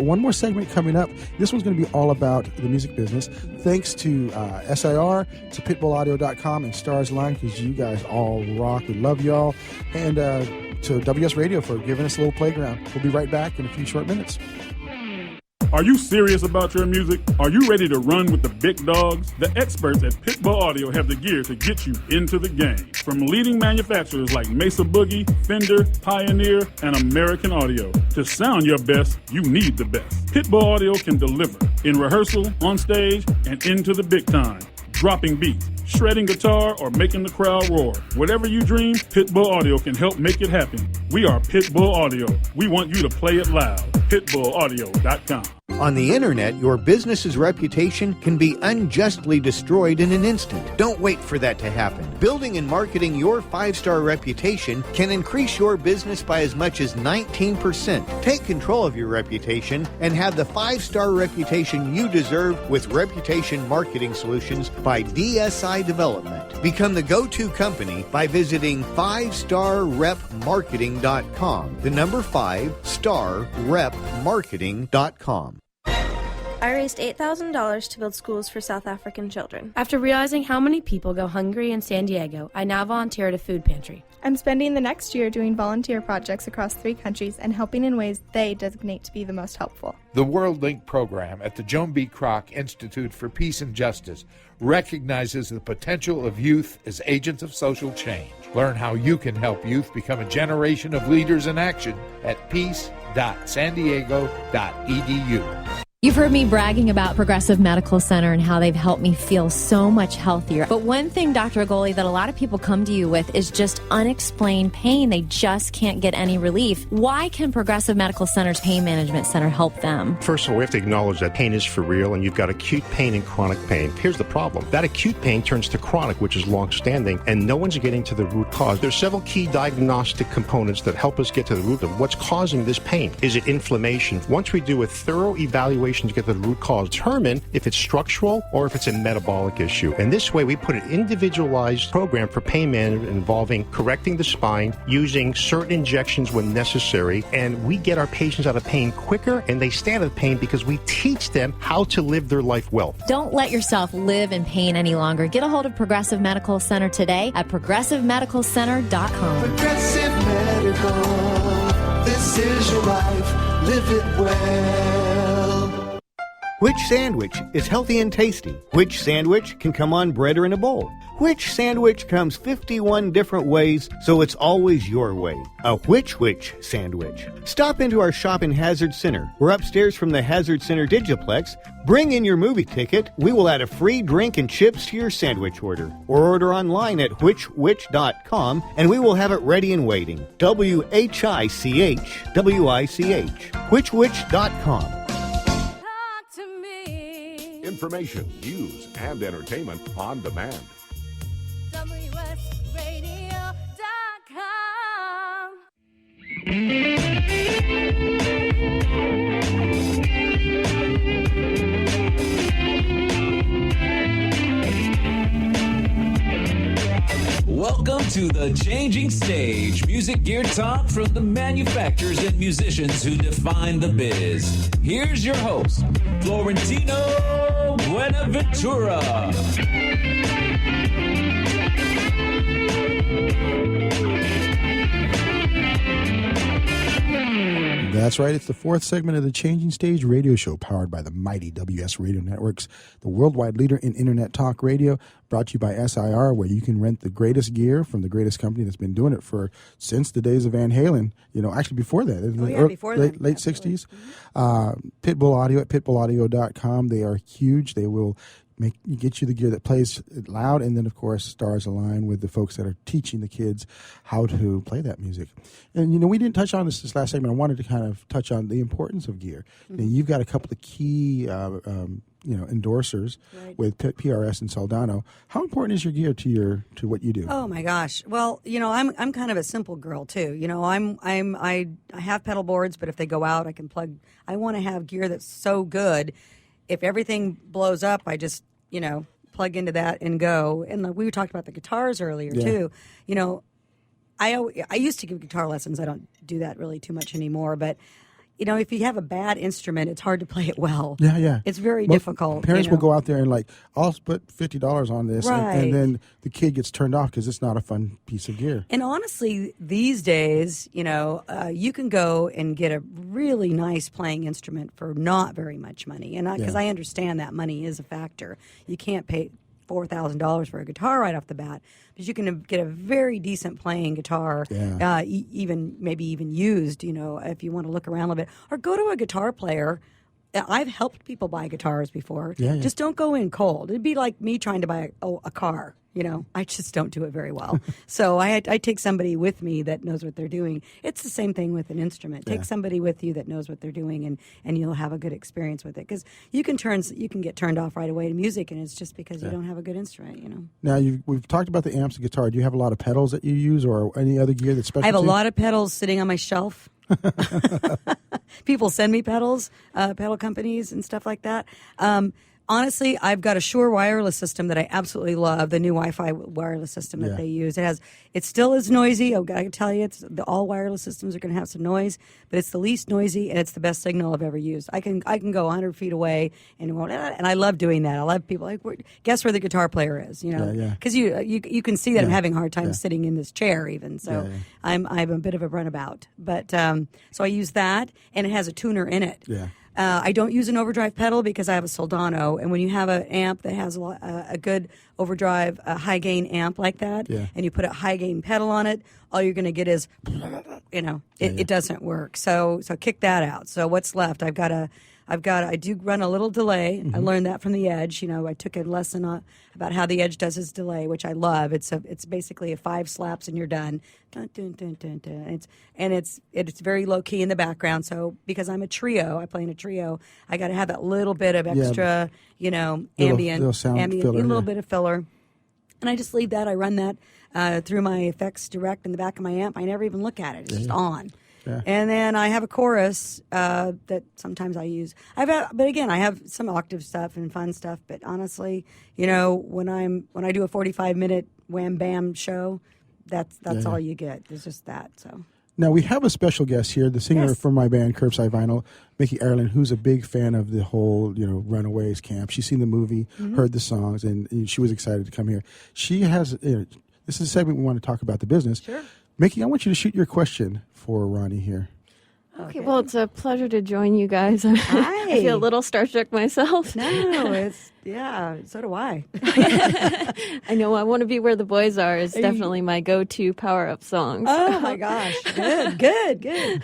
one more segment coming up. This one's going to be all about the music business. Thanks to SIR, to pitbullaudio.com, and Stars Line, because you guys all rock. We love y'all. And to WS Radio for giving us a little playground. We'll be right back in a few short minutes. Are you serious about your music? Are you ready to run with the big dogs? The experts at Pitbull Audio have the gear to get you into the game. From leading manufacturers like Mesa Boogie, Fender, Pioneer, and American Audio. To sound your best, you need the best. Pitbull Audio can deliver in rehearsal, on stage, and into the big time. Dropping beats, shredding guitar, or making the crowd roar. Whatever you dream, Pitbull Audio can help make it happen. We are Pitbull Audio. We want you to play it loud. PitbullAudio.com. On the internet, your business's reputation can be unjustly destroyed in an instant. Don't wait for that to happen. Building and marketing your 5-star reputation can increase your business by as much as 19%. Take control of your reputation and have the 5-star reputation you deserve with Reputation Marketing Solutions by DSI Development. Become the go-to company by visiting 5starrepmarketing.com. The number 5starrepmarketing.com. I raised $8,000 to build schools for South African children. After realizing how many people go hungry in San Diego, I now volunteer at a food pantry. I'm spending the next year doing volunteer projects across 3 countries and helping in ways they designate to be the most helpful. The WorldLink program at the Joan B. Kroc Institute for Peace and Justice recognizes the potential of youth as agents of social change. Learn how you can help youth become a generation of leaders in action at peace.sandiego.edu. You've heard me bragging about Progressive Medical Center and how they've helped me feel so much healthier. But one thing, Dr. Agoli, that a lot of people come to you with is just unexplained pain. They just can't get any relief. Why can Progressive Medical Center's Pain Management Center help them? First of all, we have to acknowledge that pain is for real, and you've got acute pain and chronic pain. Here's the problem. That acute pain turns to chronic, which is long-standing, and no one's getting to the root cause. There's several key diagnostic components that help us get to the root of what's causing this pain. Is it inflammation? Once we do a thorough evaluation evaluation to get the root cause, determine if it's structural or if it's a metabolic issue. And this way, we put an individualized program for pain management involving correcting the spine, using certain injections when necessary, and we get our patients out of pain quicker, and they stay out of pain because we teach them how to live their life well. Don't let yourself live in pain any longer. Get a hold of Progressive Medical Center today at progressivemedicalcenter.com. Progressive Medical. This is your life. Live it well. Which sandwich is healthy and tasty? Which sandwich can come on bread or in a bowl? Which sandwich comes 51 different ways, so it's always your way? A which sandwich. Stop into our shop in Hazard Center. We're upstairs from the Hazard Center Digiplex. Bring in your movie ticket. We will add a free drink and chips to your sandwich order. Or order online at whichwich.com, and we will have it ready and waiting. WHICH. Whichwich.com. Information, news, and entertainment on demand. Welcome to the Changing Stage, music gear talk from the manufacturers and musicians who define the biz. Here's your host, Florentino Buenaventura. That's right. It's the fourth segment of the Changing Stage radio show powered by the mighty WS Radio Networks, the worldwide leader in Internet talk radio, brought to you by SIR, where you can rent the greatest gear from the greatest company that's been doing it since the days of Van Halen. Actually before that. Before that. Late 60s. Pitbull Audio at pitbullaudio.com. They are huge. They will get you the gear that plays loud, and then of course stars align with the folks that are teaching the kids how to play that music. And we didn't touch on this last segment. I wanted to kind of touch on the importance of gear. Mm-hmm. You've got a couple of key endorsers with PRS and Soldano. How important is your gear to what you do? Oh my gosh. Well, I'm kind of a simple girl too. I have pedal boards, but if they go out, I can plug. I want to have gear that's so good. If everything blows up, I just, plug into that and go. And we talked about the guitars earlier, too. I used to give guitar lessons. I don't do that really too much anymore. But, if you have a bad instrument, it's hard to play it well. Yeah. It's very difficult. Parents will go out there and I'll put $50 on this. Right. And then the kid gets turned off because it's not a fun piece of gear. And honestly, these days, you can go and get a really nice playing instrument for not very much money. And because I understand that money is a factor. You can't pay $4,000 for a guitar right off the bat, but you can get a very decent playing guitar, maybe even used, if you want to look around a little bit, or go to a guitar player. I've helped people buy guitars before. Just don't go in cold. It'd be like me trying to buy a car. I just don't do it very well. So I take somebody with me that knows what they're doing. It's the same thing with an instrument. Take somebody with you that knows what they're doing, and you'll have a good experience with it. Because you can get turned off right away to music, and it's just because you don't have a good instrument. Now we've talked about the amps and guitar. Do you have a lot of pedals that you use, or any other gear that's special? I have a lot of pedals sitting on my shelf. People send me pedals, pedal companies and stuff like that. Honestly, I've got a Shure wireless system that I absolutely love, the new Wi-Fi wireless system that they use. It still is noisy. I can tell you, all wireless systems are going to have some noise, but it's the least noisy and it's the best signal I've ever used. I can go 100 feet away and I love doing that. I love people guess where the guitar player is, because you can see that I'm having a hard time sitting in this chair even. So I'm a bit of a runabout, but so I use that, and it has a tuner in it. Yeah. I don't use an overdrive pedal because I have a Soldano, and when you have an amp that has a good overdrive, high gain amp like that, and you put a high gain pedal on it, all you're going to get is, it doesn't work. So kick that out. So what's left? I do run a little delay. Mm-hmm. I learned that from the Edge. I took a lesson about how the Edge does his delay, which I love. It's basically 5 slaps and you're done. Dun, dun, dun, dun, dun. It's very low key in the background. So because I'm a trio, I play in a trio, I got to have that little bit of extra, ambient, filler, a little bit of filler. And I just leave that. I run that through my effects direct in the back of my amp. I never even look at it. It's just on. Yeah. And then I have a chorus that sometimes I use. But again, I have some octave stuff and fun stuff. But honestly, when I do a 45-minute wham bam show, that's all you get. It's just that. So. Now, we have a special guest here, the singer from my band, Curbside Vinyl, Mickey Ireland, who's a big fan of the whole, Runaways camp. She's seen the movie, heard the songs, and she was excited to come here. She has, this is a segment we want to talk about the business. Sure. Mickey, I want you to shoot your question for Roni here. Okay, well, it's a pleasure to join you guys. Hi. I feel a little starstruck myself. No, so do I. I know I Want to Be Where the Boys Are is definitely my go-to power-up song. Oh, my gosh. Good.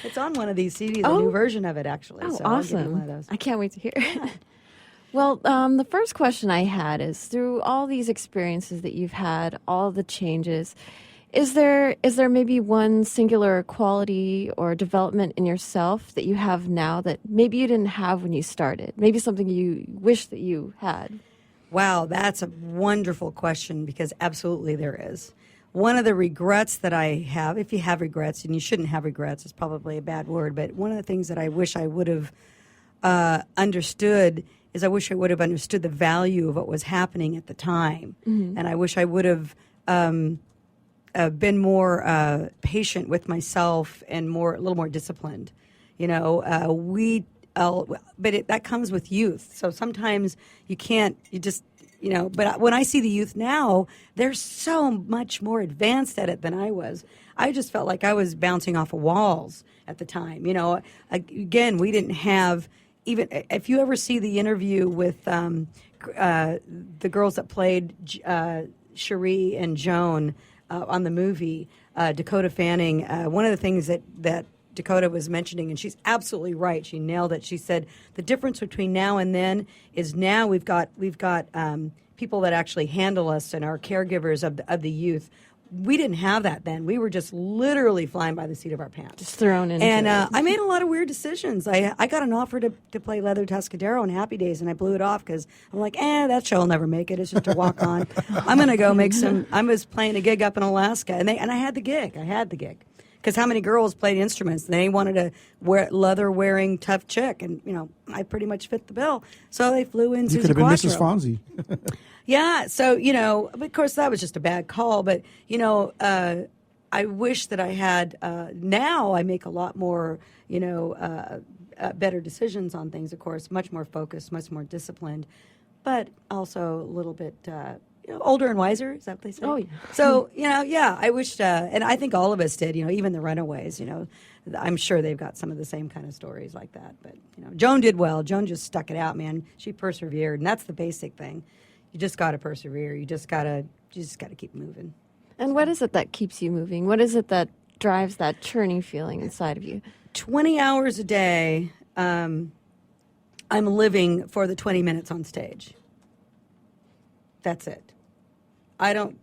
It's on one of these CDs, a new version of it, actually. Oh, so I'll give you awesome. one of those. I can't wait to hear it. Well, the first question I had is, through all these experiences that you've had, all the changes, is there maybe one singular quality or development in yourself that you have now that maybe you didn't have when you started? Maybe something you wish that you had? Wow, that's a wonderful question, because absolutely there is. One of the regrets that I have, if you have regrets, and you shouldn't have regrets, it's probably a bad word, but one of the things that I wish I would have understood is I wish I would have understood the value of what was happening at the time. Mm-hmm. And I wish I would have been more patient with myself and a little more disciplined. But that comes with youth. So sometimes but when I see the youth now, they're so much more advanced at it than I was. I just felt like I was bouncing off of walls at the time. Again, we didn't have, even if you ever see the interview with the girls that played Cherie and Joan on the movie, Dakota Fanning, one of the things that Dakota was mentioning, and she's absolutely right, she nailed it. She said the difference between now and then is now we've got people that actually handle us and are caregivers of the youth. We didn't have that then. We were just literally flying by the seat of our pants. Just thrown into And it. I made a lot of weird decisions. I got an offer to play Leather Tuscadero on Happy Days, and I blew it off because I'm like, that show will never make it. It's just a walk on. I'm going to go make some. I was playing a gig up in Alaska, and I had the gig. Because how many girls played instruments? They wanted a leather-wearing, tough chick, and I pretty much fit the bill. So they flew in. You could have been Mrs. Fonzie. Yeah. So of course, that was just a bad call. But I wish that I had. Now I make a lot more. Better decisions on things. Of course, much more focused, much more disciplined, but also a little bit. Older and wiser, is that what they say? Oh, yeah. So, I wished, and I think all of us did, even the Runaways, I'm sure they've got some of the same kind of stories like that. But, Joan did well. Joan just stuck it out, man. She persevered, and that's the basic thing. You just got to persevere. You just got to keep moving. And what is it that keeps you moving? What is it that drives that churning feeling inside of you? 20 hours a day, I'm living for the 20 minutes on stage. That's it. I don't,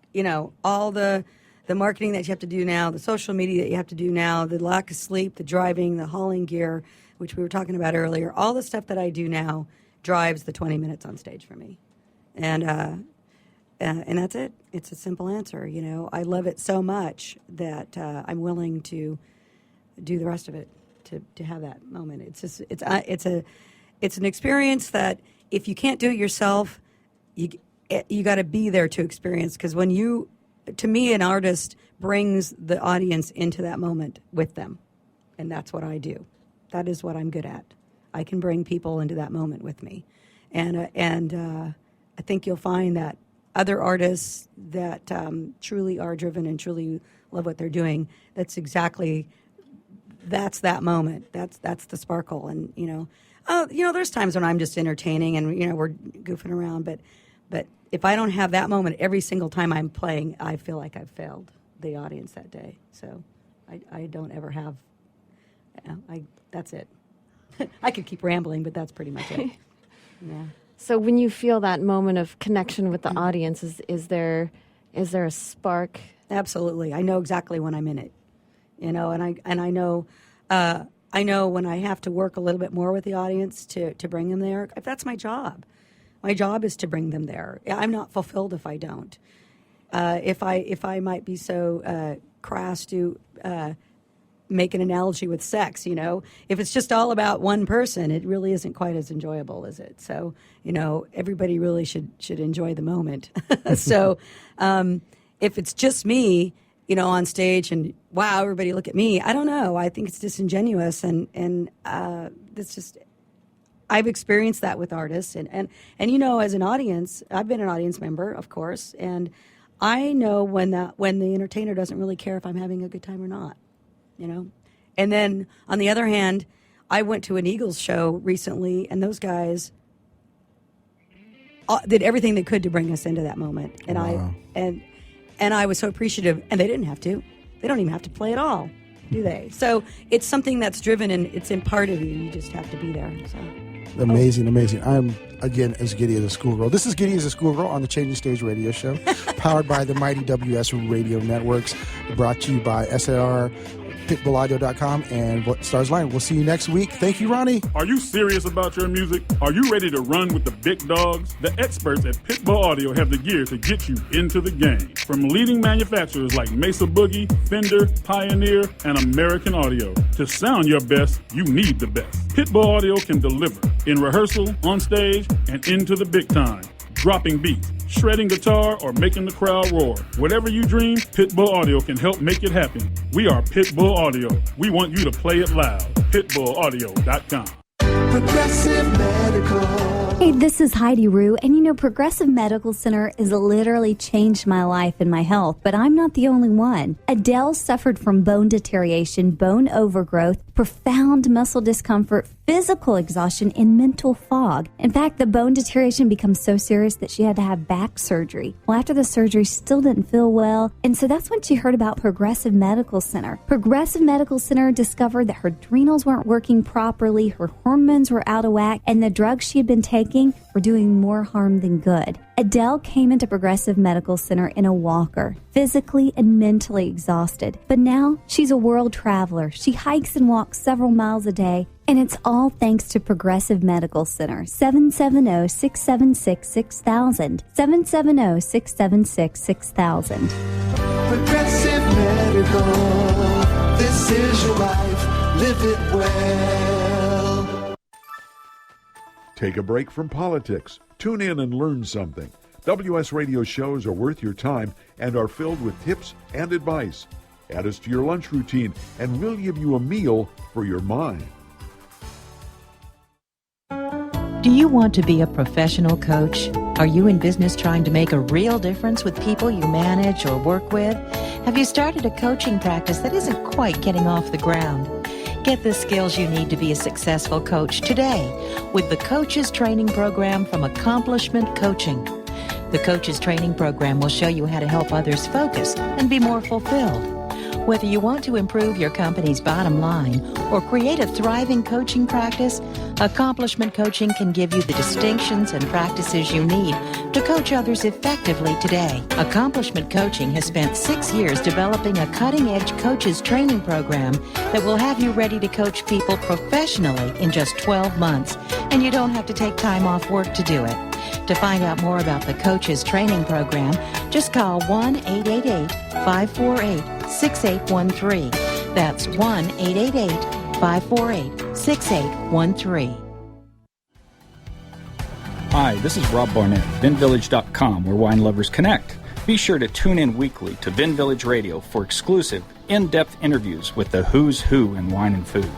all the marketing that you have to do now, the social media that you have to do now, the lack of sleep, the driving, the hauling gear, which we were talking about earlier, all the stuff that I do now drives the 20 minutes on stage for me. And that's it. It's a simple answer. I love it so much that I'm willing to do the rest of it to have that moment. It's an experience that if you can't do it yourself, you got to be there to experience, because to me, an artist brings the audience into that moment with them, and that's what I do. That is what I'm good at. I can bring people into that moment with me, and I think you'll find that other artists that truly are driven and truly love what they're doing, that's that moment. That's the sparkle, and there's times when I'm just entertaining and we're goofing around, but if I don't have that moment every single time I'm playing, I feel like I've failed the audience that day. So I don't ever have. That's it. I could keep rambling, but that's pretty much it. Yeah. So when you feel that moment of connection with the audience, is there a spark? Absolutely. I know exactly when I'm in it. And I know when I have to work a little bit more with the audience to bring them there. That's my job. My job is to bring them there. I'm not fulfilled if I don't. If I might be so crass to make an analogy with sex. If it's just all about one person, it really isn't quite as enjoyable, is it? So everybody really should enjoy the moment. So if it's just me, on stage and wow, everybody look at me, I don't know. I think it's disingenuous, and it's just. I've experienced that with artists, and as an audience, I've been an audience member, of course, and I know when the entertainer doesn't really care if I'm having a good time or not, And then on the other hand, I went to an Eagles show recently, and those guys did everything they could to bring us into that moment, and Wow. and I was so appreciative, and they didn't have to. They don't even have to play at all, do they? So it's something that's driven, and it's in part of you. You just have to be there. So. Amazing. I'm, again, as giddy as a schoolgirl. This is Giddy as a Schoolgirl on the Changing Stage radio show, powered by the mighty WS Radio Networks, brought to you by SAR, pitbullaudio.com, and What Stars Line. We'll see you next week. Thank you, Ronnie. Are you serious about your music? Are you ready to run with the big dogs? The experts at Pitbull Audio have the gear to get you into the game. From leading manufacturers like Mesa Boogie, Fender, Pioneer, and American Audio. To sound your best, you need the best. Pitbull Audio can deliver in rehearsal, on stage, and into the big time. Dropping beats, shredding guitar, or making the crowd roar. Whatever you dream, Pitbull Audio can help make it happen. We are Pitbull Audio. We want you to play it loud. PitbullAudio.com. Progressive Medical. Hey, this is Heidi Rue, and Progressive Medical Center has literally changed my life and my health, but I'm not the only one. Adele suffered from bone deterioration, bone overgrowth, profound muscle discomfort, physical exhaustion, and mental fog. In fact, the bone deterioration becomes so serious that she had to have back surgery. Well, after the surgery, she still didn't feel well, and so that's when she heard about Progressive Medical Center. Progressive Medical Center discovered that her adrenals weren't working properly, her hormones were out of whack, and the drugs she had been taking were doing more harm than good. Adele came into Progressive Medical Center in a walker, physically and mentally exhausted. But now she's a world traveler. She hikes and walks several miles a day, and it's all thanks to Progressive Medical Center. 770-676-6000. 770-676-6000. Progressive Medical. This is your life. Live it well. Take a break from politics. Tune in and learn something. WS Radio shows are worth your time and are filled with tips and advice. Add us to your lunch routine, and we'll give you a meal for your mind. Do you want to be a professional coach? Are you in business trying to make a real difference with people you manage or work with? Have you started a coaching practice that isn't quite getting off the ground? Get the skills you need to be a successful coach today with the Coaches Training Program from Accomplishment Coaching. The Coaches Training Program will show you how to help others focus and be more fulfilled. Whether you want to improve your company's bottom line or create a thriving coaching practice, Accomplishment Coaching can give you the distinctions and practices you need to coach others effectively today. Accomplishment Coaching has spent 6 years developing a cutting-edge coaches training program that will have you ready to coach people professionally in just 12 months, and you don't have to take time off work to do it. To find out more about the Coaches Training Program, just call 1-888-548-6813. That's 1-888-548-6813. Hi, this is Rob Barnett, VinVillage.com, where wine lovers connect. Be sure to tune in weekly to Vin Village Radio for exclusive, in-depth interviews with the who's who in wine and food.